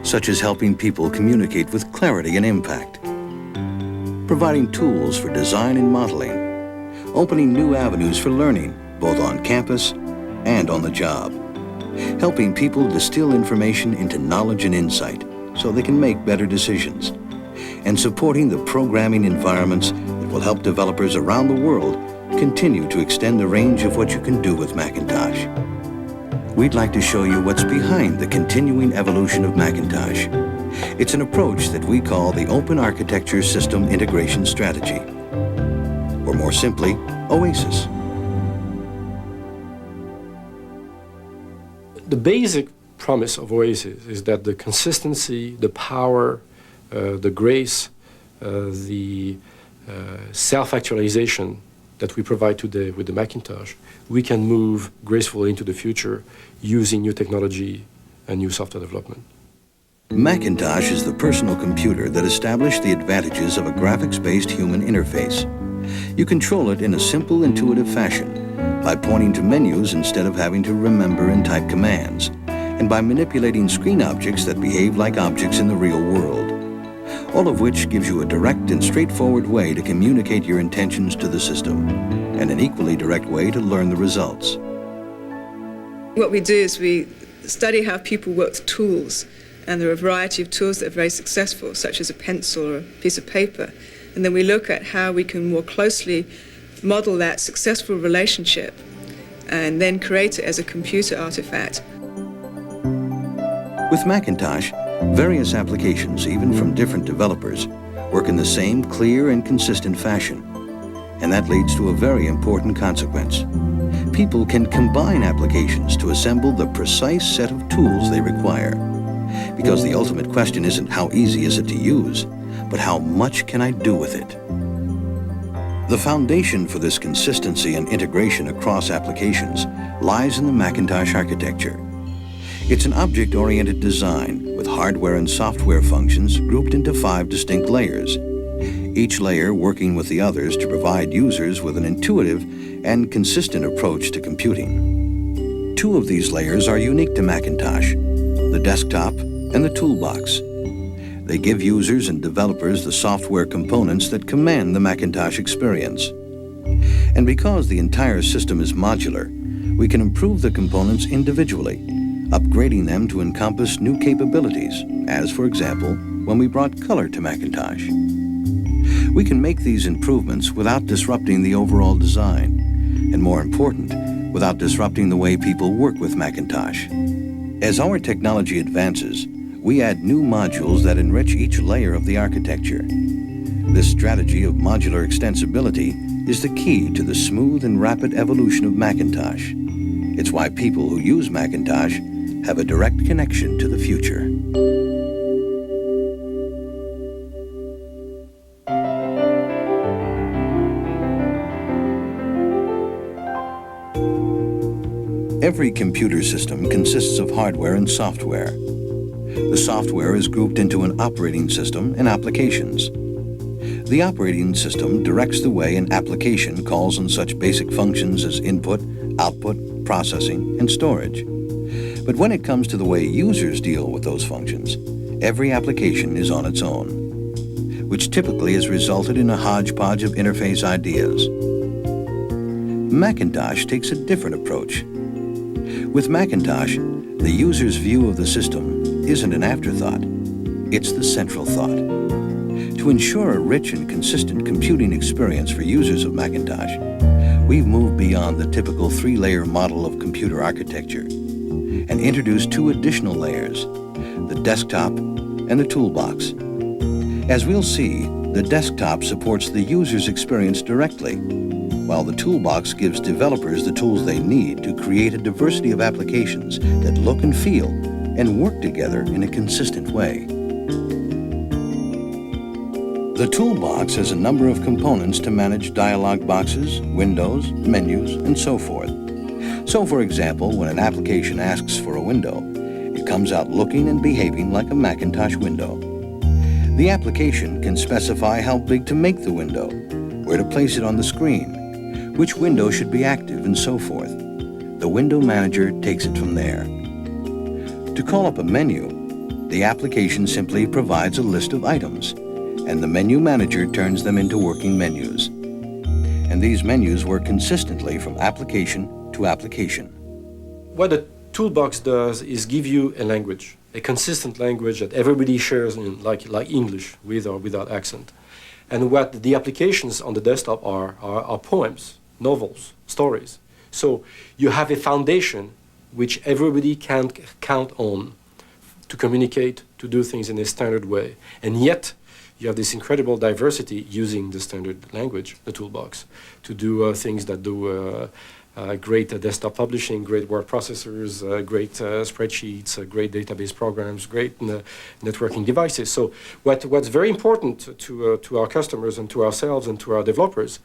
such as helping people communicate with clarity and impact, providing tools for design and modeling, opening new avenues for learning, both on campus and on the job, helping people distill information into knowledge and insight so they can make better decisions, and supporting the programming environments that will help developers around the world continue to extend the range of what you can do with Macintosh. We'd like to show you what's behind the continuing evolution of Macintosh. It's an approach that we call the Open Architecture System Integration Strategy, or more simply, OASIS. The basic promise of OASIS is that the consistency, the power, the grace, the self-actualization that we provide today with the Macintosh, we can move gracefully into the future using new technology and new software development. Macintosh is the personal computer that established the advantages of a graphics-based human interface. You control it in a simple, intuitive fashion by pointing to menus instead of having to remember and type commands, and by manipulating screen objects that behave like objects in the real world, all of which gives you a direct and straightforward way to communicate your intentions to the system, and an equally direct way to learn the results. What we do is we study how people work with tools, and there are a variety of tools that are very successful, such as a pencil or a piece of paper, and then we look at how we can more closely model that successful relationship and then create it as a computer artifact. With Macintosh, various applications, even from different developers, work in the same clear and consistent fashion. And that leads to a very important consequence. People can combine applications to assemble the precise set of tools they require. Because the ultimate question isn't how easy is it to use, but how much can I do with it? The foundation for this consistency and integration across applications lies in the Macintosh architecture. It's an object-oriented design with hardware and software functions grouped into 5 distinct layers, each layer working with the others to provide users with an intuitive and consistent approach to computing. 2 of these layers are unique to Macintosh, the desktop and the Toolbox. They give users and developers the software components that command the Macintosh experience. And because the entire system is modular, we can improve the components individually, upgrading them to encompass new capabilities, as, for example, when we brought color to Macintosh. We can make these improvements without disrupting the overall design, and more important, without disrupting the way people work with Macintosh. As our technology advances, we add new modules that enrich each layer of the architecture. This strategy of modular extensibility is the key to the smooth and rapid evolution of Macintosh. It's why people who use Macintosh have a direct connection to the future. Every computer system consists of hardware and software. The software is grouped into an operating system and applications. The operating system directs the way an application calls on such basic functions as input, output, processing, and storage. But when it comes to the way users deal with those functions, every application is on its own, which typically has resulted in a hodgepodge of interface ideas. Macintosh takes a different approach. With Macintosh, the user's view of the system isn't an afterthought, it's the central thought. To ensure a rich and consistent computing experience for users of Macintosh, we've moved beyond the typical three-layer model of computer architecture and introduced two additional layers, the desktop and the toolbox. As we'll see, the desktop supports the user's experience directly, while the toolbox gives developers the tools they need to create a diversity of applications that look and feel and work together in a consistent way. The toolbox has a number of components to manage dialog boxes, windows, menus, and so forth. So, for example, when an application asks for a window, it comes out looking and behaving like a Macintosh window. The application can specify how big to make the window, where to place it on the screen, which window should be active, and so forth. The window manager takes it from there. To call up a menu, the application simply provides a list of items, and the menu manager turns them into working menus. And these menus work consistently from application to application. What the toolbox does is give you a language, a consistent language that everybody shares in, like English, with or without accent. And what the applications on the desktop are poems, novels, stories. So you have a foundation which everybody can count on to communicate, to do things in a standard way. And yet, you have this incredible diversity using the standard language, the toolbox, to do things that do great desktop publishing, great word processors, great spreadsheets, great database programs, great networking devices. So what's very important to our customers and to ourselves and to our developers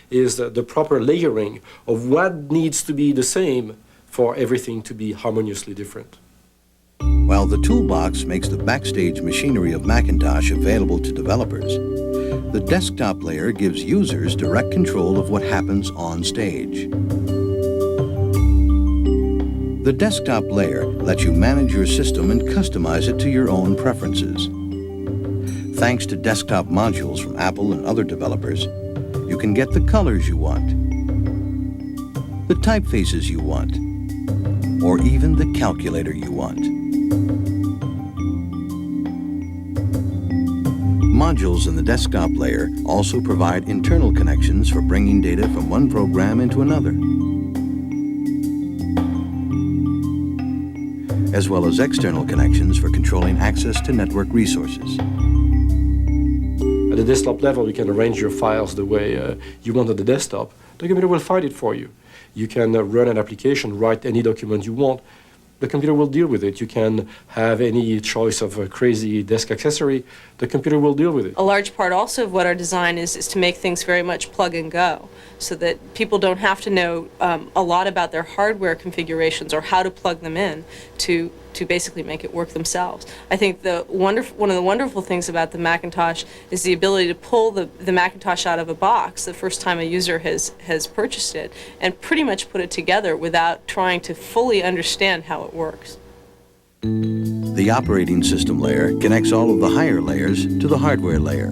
is the proper layering of what needs to be the same for everything to be harmoniously different. While the toolbox makes the backstage machinery of Macintosh available to developers, the desktop layer gives users direct control of what happens on stage. The desktop layer lets you manage your system and customize it to your own preferences. Thanks to desktop modules from Apple and other developers, you can get the colors you want, the typefaces you want, or even the calculator you want. Modules in the desktop layer also provide internal connections for bringing data from one program into another, as well as external connections for controlling access to network resources. At the desktop level, you can arrange your files the way you want on the desktop. The computer will find it for you. You can run an application, write any document you want. The computer will deal with it. You can have any choice of a crazy desk accessory. The computer will deal with it. A large part also of what our design is to make things very much plug and go, so that people don't have to know a lot about their hardware configurations or how to plug them in to basically make it work themselves. I think one of the wonderful things about the Macintosh is the ability to pull the Macintosh out of a box the first time a user has purchased it and pretty much put it together without trying to fully understand how it works. The operating system layer connects all of the higher layers to the hardware layer.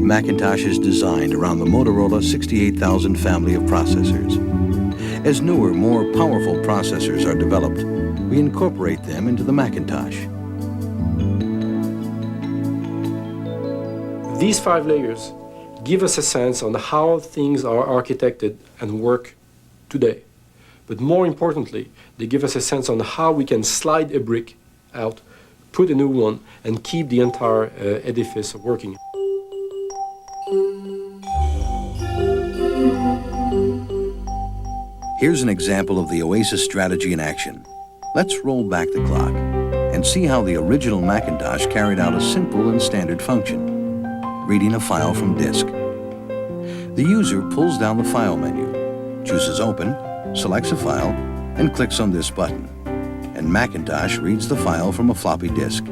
Macintosh is designed around the Motorola 68000 family of processors. As newer, more powerful processors are developed, we incorporate them into the Macintosh. These 5 layers give us a sense on how things are architected and work today. But more importantly, they give us a sense on how we can slide a brick out, put a new one, and keep the entire edifice working. Here's an example of the OASIS strategy in action. Let's roll back the clock and see how the original Macintosh carried out a simple and standard function, reading a file from disk. The user pulls down the File menu, chooses Open, selects a file, and clicks on this button, and Macintosh reads the file from a floppy disk.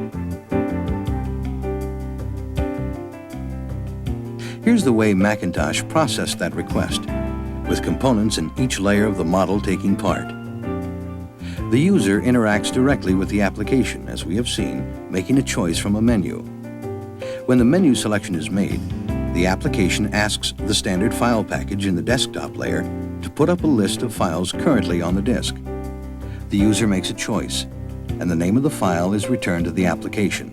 Here's the way Macintosh processed that request, with components in each layer of the model taking part. The user interacts directly with the application, as we have seen, making a choice from a menu. When the menu selection is made, the application asks the standard file package in the desktop layer to put up a list of files currently on the disk. The user makes a choice, and the name of the file is returned to the application.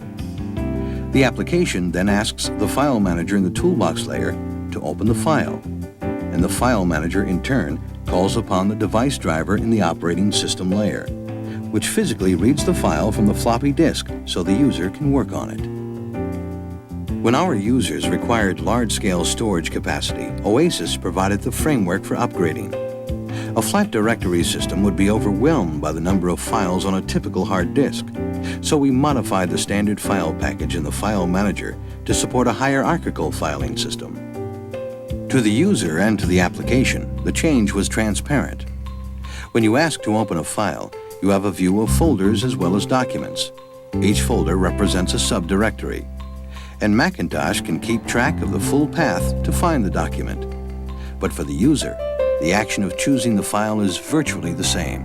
The application then asks the file manager in the Toolbox layer to open the file, and the file manager in turn calls upon the device driver in the operating system layer, which physically reads the file from the floppy disk so the user can work on it. When our users required large-scale storage capacity, OASIS provided the framework for upgrading. A flat directory system would be overwhelmed by the number of files on a typical hard disk, so we modified the standard file package in the file manager to support a hierarchical filing system. To the user and to the application, the change was transparent. When you ask to open a file, you have a view of folders as well as documents. Each folder represents a subdirectory, and Macintosh can keep track of the full path to find the document. But for the user, the action of choosing the file is virtually the same.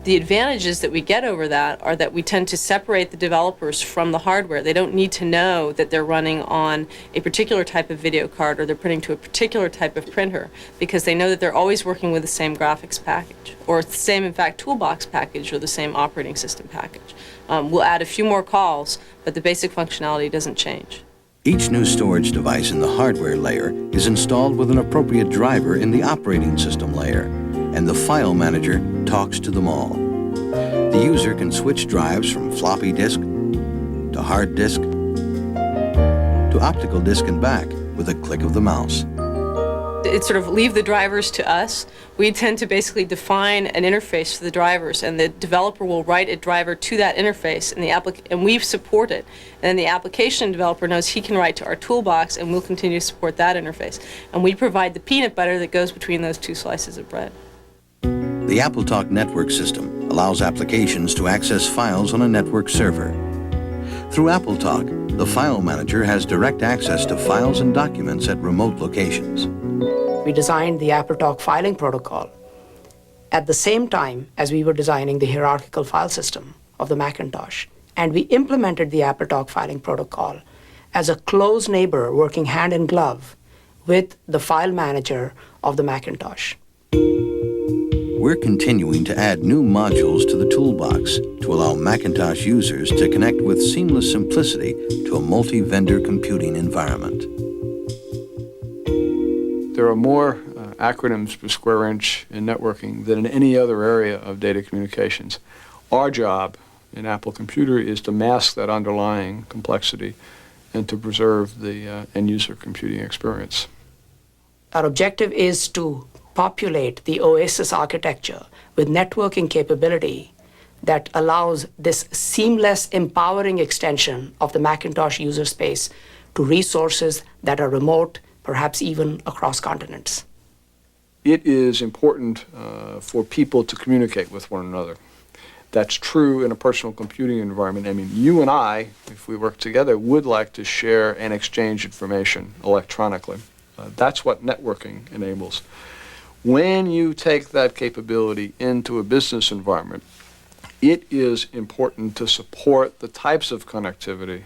The advantages that we get over that are that we tend to separate the developers from the hardware. They don't need to know that they're running on a particular type of video card or they're printing to a particular type of printer, because they know that they're always working with the same graphics package, or the same, in fact, Toolbox package or the same operating system package. We'll add a few more calls, but the basic functionality doesn't change. Each new storage device in the hardware layer is installed with an appropriate driver in the operating system layer, and the file manager talks to them all. The user can switch drives from floppy disk to hard disk to optical disk and back with a click of the mouse. It's sort of leave the drivers to us. We tend to basically define an interface for the drivers, and the developer will write a driver to that interface, and we support it. And then the application developer knows he can write to our Toolbox, and we'll continue to support that interface. And we provide the peanut butter that goes between those two slices of bread. The AppleTalk network system allows applications to access files on a network server. Through AppleTalk, the file manager has direct access to files and documents at remote locations. We designed the AppleTalk filing protocol at the same time as we were designing the hierarchical file system of the Macintosh. And we implemented the AppleTalk filing protocol as a close neighbor working hand in glove with the file manager of the Macintosh. We're continuing to add new modules to the Toolbox to allow Macintosh users to connect with seamless simplicity to a multi-vendor computing environment. There are more acronyms per square inch in networking than in any other area of data communications. Our job in Apple Computer is to mask that underlying complexity and to preserve the end-user computing experience. Our objective is to populate the OASIS architecture with networking capability that allows this seamless, empowering extension of the Macintosh user space to resources that are remote, perhaps even across continents. It is important for people to communicate with one another. That's true in a personal computing environment. I mean, you and I, if we work together, would like to share and exchange information electronically. That's what networking enables. When you take that capability into a business environment, it is important to support the types of connectivity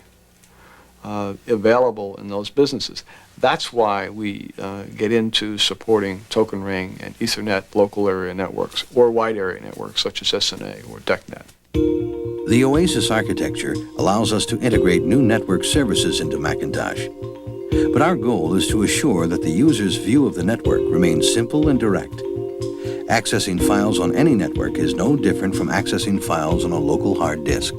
available in those businesses. That's why we get into supporting token ring and Ethernet local area networks or wide area networks such as SNA or DECnet. The OASIS architecture allows us to integrate new network services into Macintosh. But our goal is to assure that the user's view of the network remains simple and direct. Accessing files on any network is no different from accessing files on a local hard disk.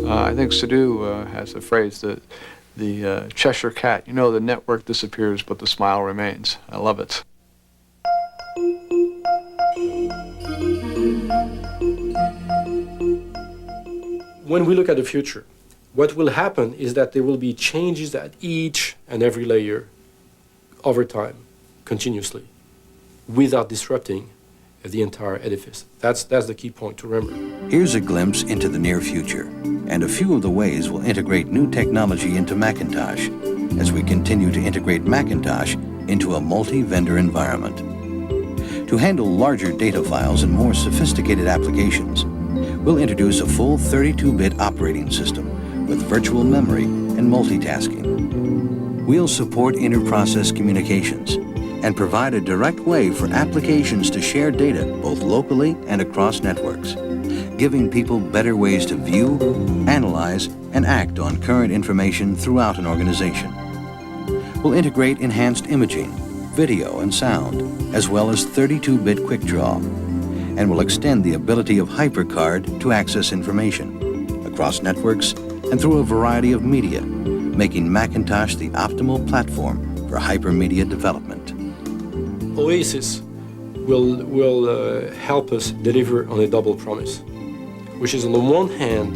I think Sadhu has a phrase that the Cheshire Cat, you know, the network disappears but the smile remains. I love it. when we look at the future, what will happen is that there will be changes at each and every layer over time, continuously, without disrupting the entire edifice. That's the key point to remember. Here's a glimpse into the near future, and a few of the ways we'll integrate new technology into Macintosh as we continue to integrate Macintosh into a multi-vendor environment. To handle larger data files and more sophisticated applications, we'll introduce a full 32-bit operating system with virtual memory and multitasking. We'll support inter-process communications and provide a direct way for applications to share data both locally and across networks, giving people better ways to view, analyze, and act on current information throughout an organization. We'll integrate enhanced imaging, video, and sound, as well as 32-bit quick draw, and will extend the ability of HyperCard to access information across networks and through a variety of media, making Macintosh the optimal platform for hypermedia development. OASIS will help us deliver on a double promise, which is on the one hand,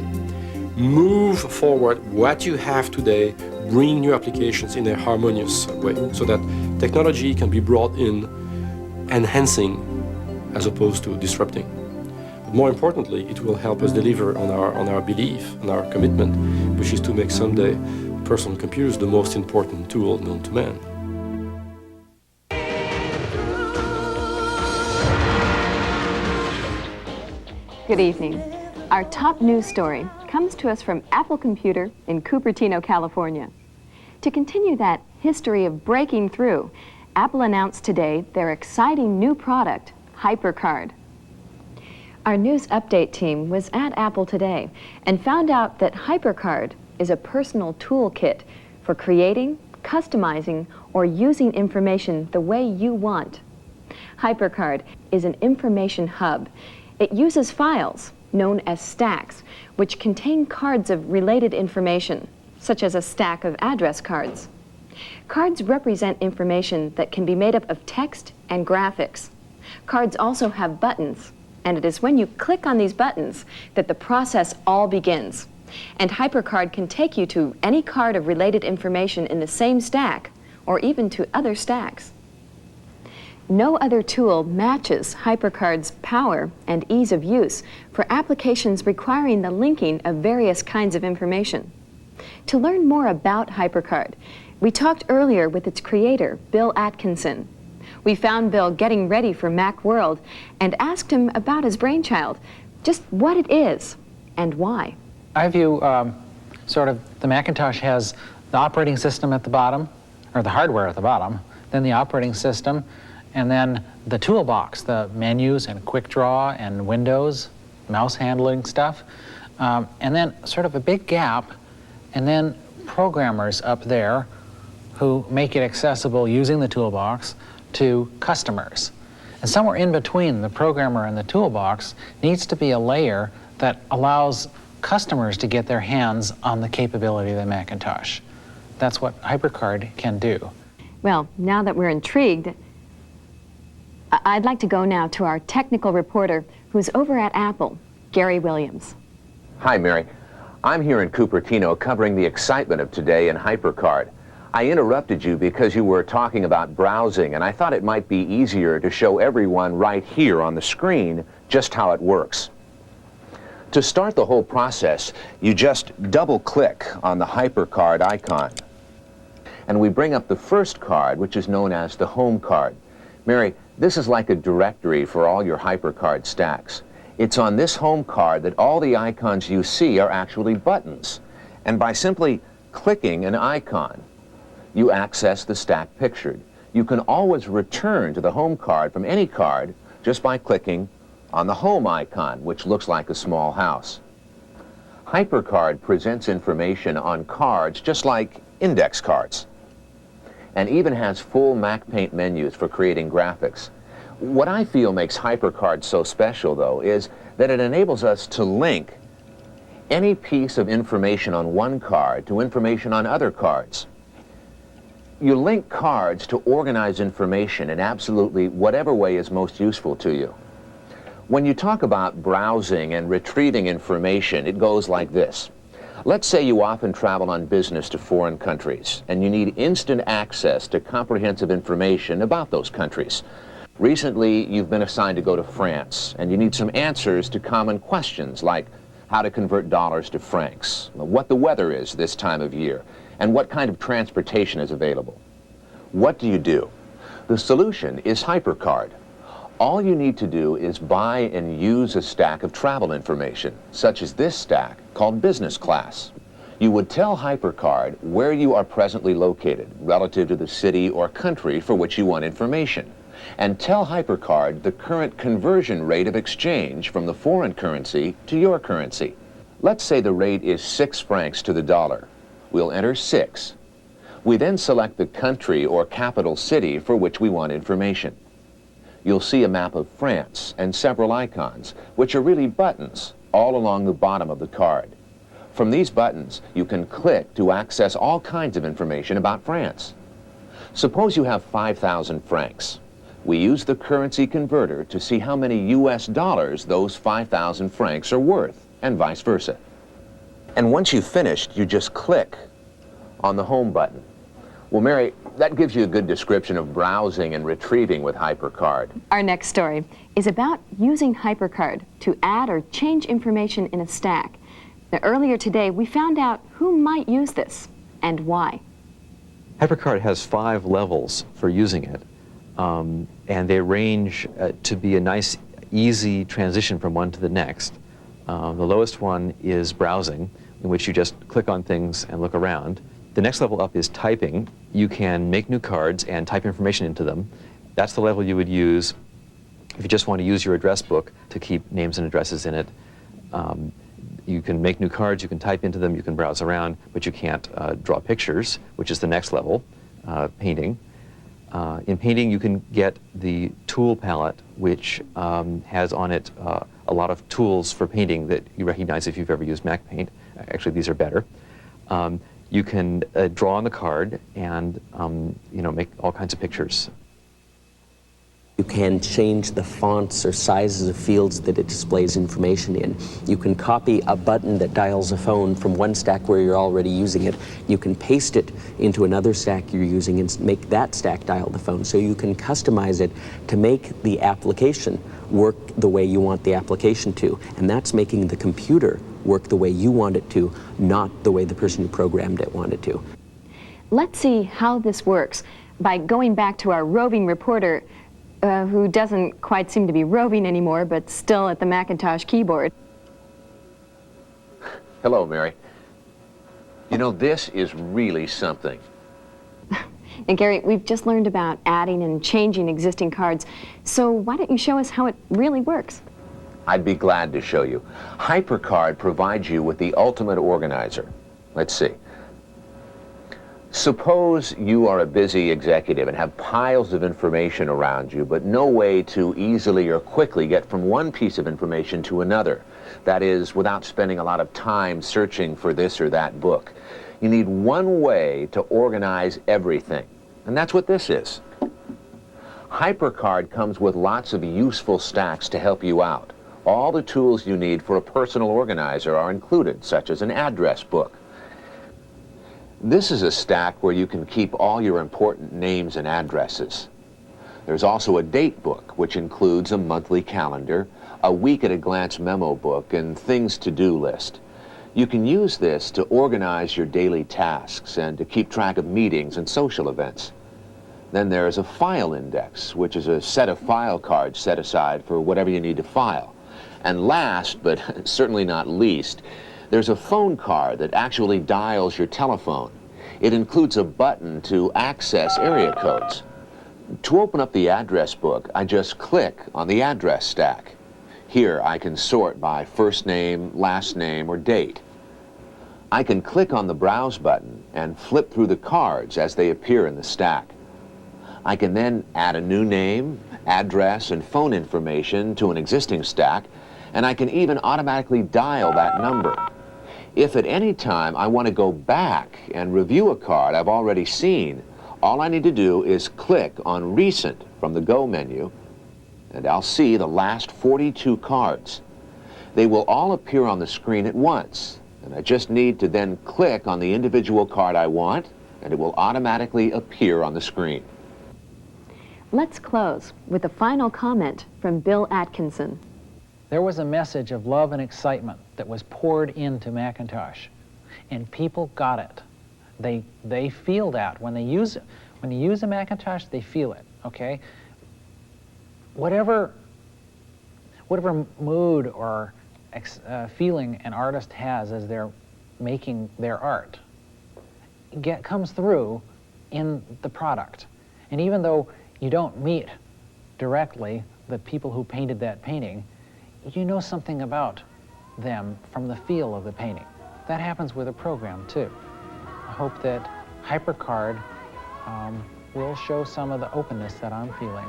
move forward what you have today, bring new applications in a harmonious way, so that technology can be brought in, enhancing as opposed to disrupting. But more importantly, it will help us deliver on our belief, on our commitment, which is to make someday personal computers the most important tool known to man. Good evening. Our top news story comes to us from Apple Computer in Cupertino, California. To continue that history of breaking through, Apple announced today their exciting new product, HyperCard. Our news update team was at Apple today and found out that HyperCard is a personal toolkit for creating, customizing, or using information the way you want. HyperCard is an information hub. It uses files, known as stacks, which contain cards of related information, such as a stack of address cards. Cards represent information that can be made up of text and graphics. Cards also have buttons, and it is when you click on these buttons that the process all begins. And HyperCard can take you to any card of related information in the same stack, or even to other stacks. No other tool matches HyperCard's power and ease of use for applications requiring the linking of various kinds of information. To learn more about HyperCard, we talked earlier with its creator, Bill Atkinson. We found Bill getting ready for Macworld and asked him about his brainchild, just what it is and why. I view sort of the Macintosh has the operating system at the bottom, or the hardware at the bottom, then the operating system, and then the toolbox, the menus and quick draw and windows, mouse handling stuff, and then sort of a big gap, and then programmers up there who make it accessible using the toolbox to customers. And somewhere in between the programmer and the toolbox needs to be a layer that allows customers to get their hands on the capability of the Macintosh. That's what HyperCard can do. Well, now that we're intrigued, I'd like to go now to our technical reporter who's over at Apple, Gary Williams. Hi, Mary. I'm here in Cupertino covering the excitement of today in HyperCard. I interrupted you because you were talking about browsing, and I thought it might be easier to show everyone right here on the screen just how it works. To start the whole process, you just double-click on the HyperCard icon. And we bring up the first card, which is known as the home card. Mary, this is like a directory for all your HyperCard stacks. It's on this home card that all the icons you see are actually buttons. And by simply clicking an icon, you access the stack pictured. You can always return to the home card from any card just by clicking on the home icon, which looks like a small house. HyperCard presents information on cards just like index cards, and even has full MacPaint menus for creating graphics. What I feel makes HyperCard so special, though, is that it enables us to link any piece of information on one card to information on other cards. You link cards to organize information in absolutely whatever way is most useful to you. When you talk about browsing and retrieving information, it goes like this. Let's say you often travel on business to foreign countries, and you need instant access to comprehensive information about those countries. Recently, you've been assigned to go to France, and you need some answers to common questions like how to convert dollars to francs, what the weather is this time of year, and what kind of transportation is available. What do? The solution is HyperCard. All you need to do is buy and use a stack of travel information, such as this stack called Business Class. You would tell HyperCard where you are presently located relative to the city or country for which you want information, and tell HyperCard the current conversion rate of exchange from the foreign currency to your currency. Let's say the rate is 6 francs to the dollar. We'll enter 6. We then select the country or capital city for which we want information. You'll see a map of France and several icons, which are really buttons, all along the bottom of the card. From these buttons, you can click to access all kinds of information about France. Suppose you have 5,000 francs. We use the currency converter to see how many US dollars those 5,000 francs are worth, and vice versa. And once you've finished, you just click on the home button. Well, Mary, that gives you a good description of browsing and retrieving with HyperCard. Our next story is about using HyperCard to add or change information in a stack. Now, earlier today, we found out who might use this and why. HyperCard has 5 levels for using it, and they range to be a nice, easy transition from one to the next. The lowest one is browsing, in which you just click on things and look around. The next level up is typing. You can make new cards and type information into them. That's the level you would use if you just want to use your address book to keep names and addresses in it. You can make new cards, you can type into them, you can browse around, but you can't draw pictures, which is the next level, painting. In painting, you can get the tool palette, which has on it a lot of tools for painting that you recognize if you've ever used Mac Paint. Actually, these are better. You can draw on the card and make all kinds of pictures. You can change the fonts or sizes of fields that it displays information in. You can copy a button that dials a phone from one stack where you're already using it. You can paste it into another stack you're using and make that stack dial the phone. So you can customize it to make the application work the way you want the application to. And that's making the computer work the way you want it to, not the way the person who programmed it wanted to. Let's see how this works by going back to our roving reporter, who doesn't quite seem to be roving anymore, but still at the Macintosh keyboard. Hello, Mary. You know, this is really something. And Gary, we've just learned about adding and changing existing cards, so why don't you show us how it really works? I'd be glad to show you. HyperCard provides you with the ultimate organizer. Let's see. Suppose you are a busy executive and have piles of information around you, but no way to easily or quickly get from one piece of information to another. That is, without spending a lot of time searching for this or that book. You need one way to organize everything, and that's what this is. HyperCard comes with lots of useful stacks to help you out. All the tools you need for a personal organizer are included, such as an address book. This is a stack where you can keep all your important names and addresses. There's also a date book, which includes a monthly calendar, a week-at-a-glance memo book, and things to-do list. You can use this to organize your daily tasks and to keep track of meetings and social events. Then there's a file index, which is a set of file cards set aside for whatever you need to file. And last, but certainly not least, there's a phone card that actually dials your telephone. It includes a button to access area codes. To open up the address book, I just click on the address stack. Here I can sort by first name, last name, or date. I can click on the Browse button and flip through the cards as they appear in the stack. I can then add a new name, address, and phone information to an existing stack, and I can even automatically dial that number. If at any time I want to go back and review a card I've already seen, all I need to do is click on Recent from the Go menu, and I'll see the last 42 cards. They will all appear on the screen at once, and I just need to then click on the individual card I want, and it will automatically appear on the screen. Let's close with a final comment from Bill Atkinson. There was a message of love and excitement that was poured into Macintosh, and people got it. They feel that when they use it. When you use a Macintosh, they feel it, okay? Whatever mood or feeling an artist has as they're making their art comes through in the product. And even though you don't meet directly the people who painted that painting, you know something about them from the feel of the painting. That happens with a program too. I hope that HyperCard will show some of the openness that I'm feeling.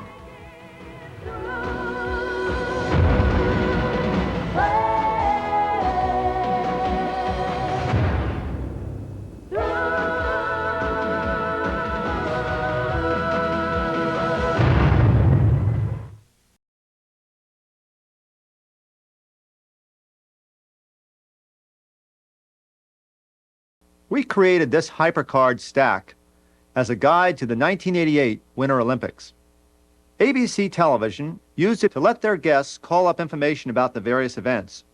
We created this HyperCard stack as a guide to the 1988 Winter Olympics. ABC Television used it to let their guests call up information about the various events.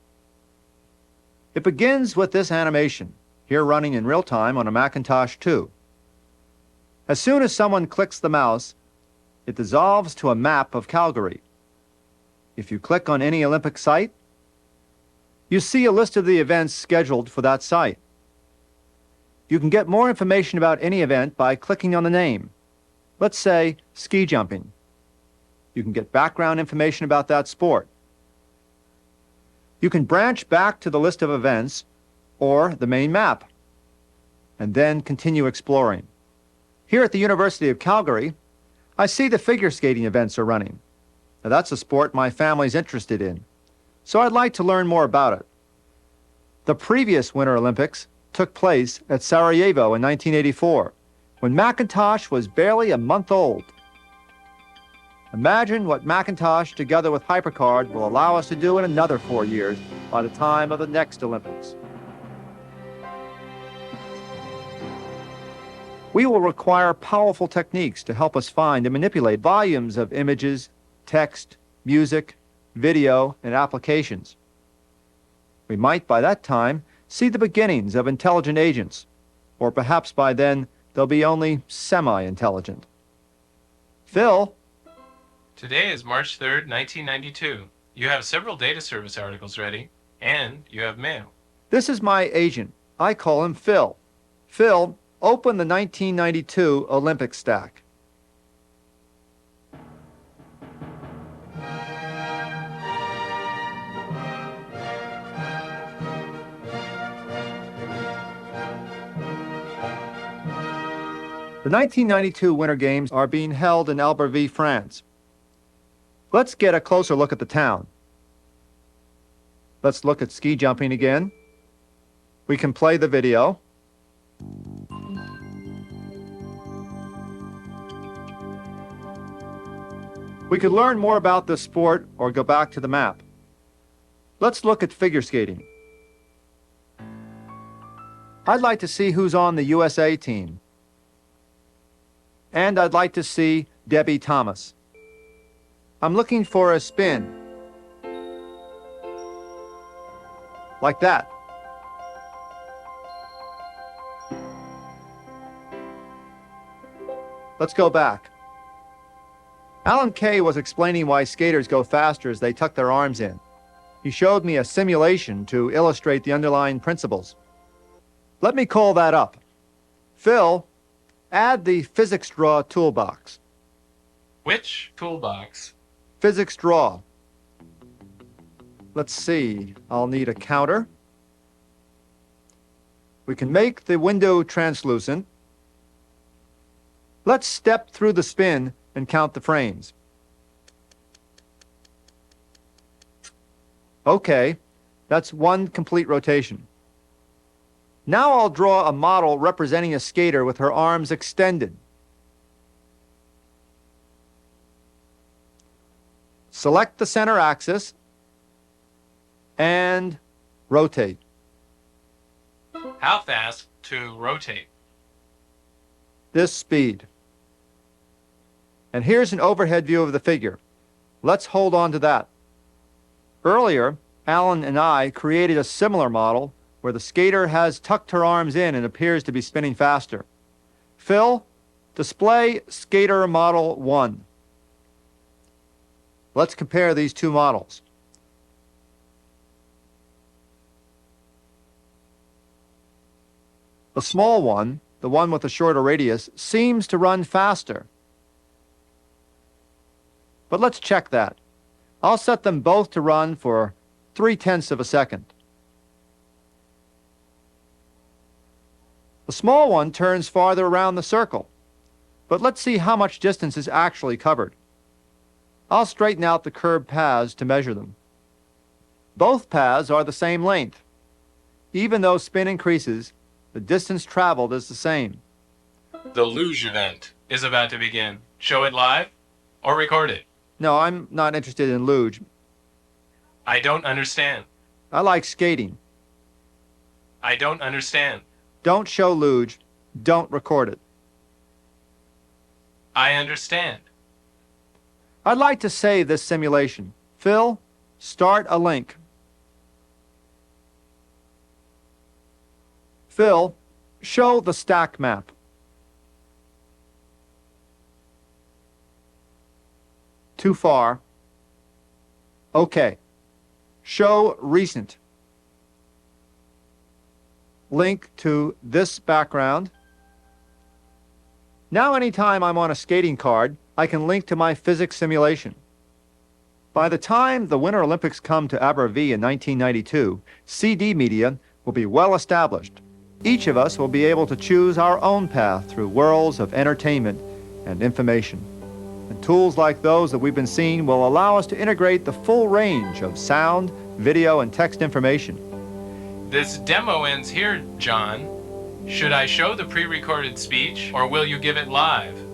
It begins with this animation, here running in real time on a Macintosh 2. As soon as someone clicks the mouse, it dissolves to a map of Calgary. If you click on any Olympic site, you see a list of the events scheduled for that site. You can get more information about any event by clicking on the name. Let's say ski jumping. You can get background information about that sport. You can branch back to the list of events or the main map, and then continue exploring. Here at the University of Calgary, I see the figure skating events are running. Now that's a sport my family's interested in, so I'd like to learn more about it. The previous Winter Olympics took place at Sarajevo in 1984, when Macintosh was barely a month old. Imagine what Macintosh together with HyperCard will allow us to do in another 4 years by the time of the next Olympics. We will require powerful techniques to help us find and manipulate volumes of images, text, music, video, and applications. We might, by that time, see the beginnings of intelligent agents, or perhaps by then they'll be only semi-intelligent. Phil? Today is March 3rd, 1992. You have several data service articles ready, and you have mail. This is my agent. I call him Phil. Phil, open the 1992 Olympic stack. The 1992 Winter Games are being held in Albertville, France. Let's get a closer look at the town. Let's look at ski jumping again. We can play the video. We could learn more about this sport or go back to the map. Let's look at figure skating. I'd like to see who's on the USA team. And I'd like to see Debbie Thomas. I'm looking for a spin. Like that. Let's go back. Alan Kay was explaining why skaters go faster as they tuck their arms in. He showed me a simulation to illustrate the underlying principles. Let me call that up. Phil, add the Physics Draw toolbox. Which toolbox? Physics Draw. Let's see, I'll need a counter. We can make the window translucent. Let's step through the spin and count the frames. Okay, that's one complete rotation. Now I'll draw a model representing a skater with her arms extended. Select the center axis and rotate. How fast to rotate? This speed. And here's an overhead view of the figure. Let's hold on to that. Earlier, Alan and I created a similar model where the skater has tucked her arms in and appears to be spinning faster. Phil, display skater model 1. Let's compare these two models. The small one, the one with the shorter radius, seems to run faster. But let's check that. I'll set them both to run for 0.3 of a second. The small one turns farther around the circle, but let's see how much distance is actually covered. I'll straighten out the curved paths to measure them. Both paths are the same length. Even though spin increases, the distance traveled is the same. The luge event is about to begin. Show it live or record it? No, I'm not interested in luge. I don't understand. I like skating. I don't understand. Don't show luge. Don't record it. I understand. I'd like to save this simulation. Phil, start a link. Phil, show the stack map. Too far. Okay. Show recent. Link to this background. Now anytime I'm on a skating card, I can link to my physics simulation. By the time the Winter Olympics come to Aberystwyth in 1992, CD media will be well established. Each of us will be able to choose our own path through worlds of entertainment and information. And tools like those that we've been seeing will allow us to integrate the full range of sound, video, and text information. This demo ends here, John. Should I show the pre-recorded speech or will you give it live?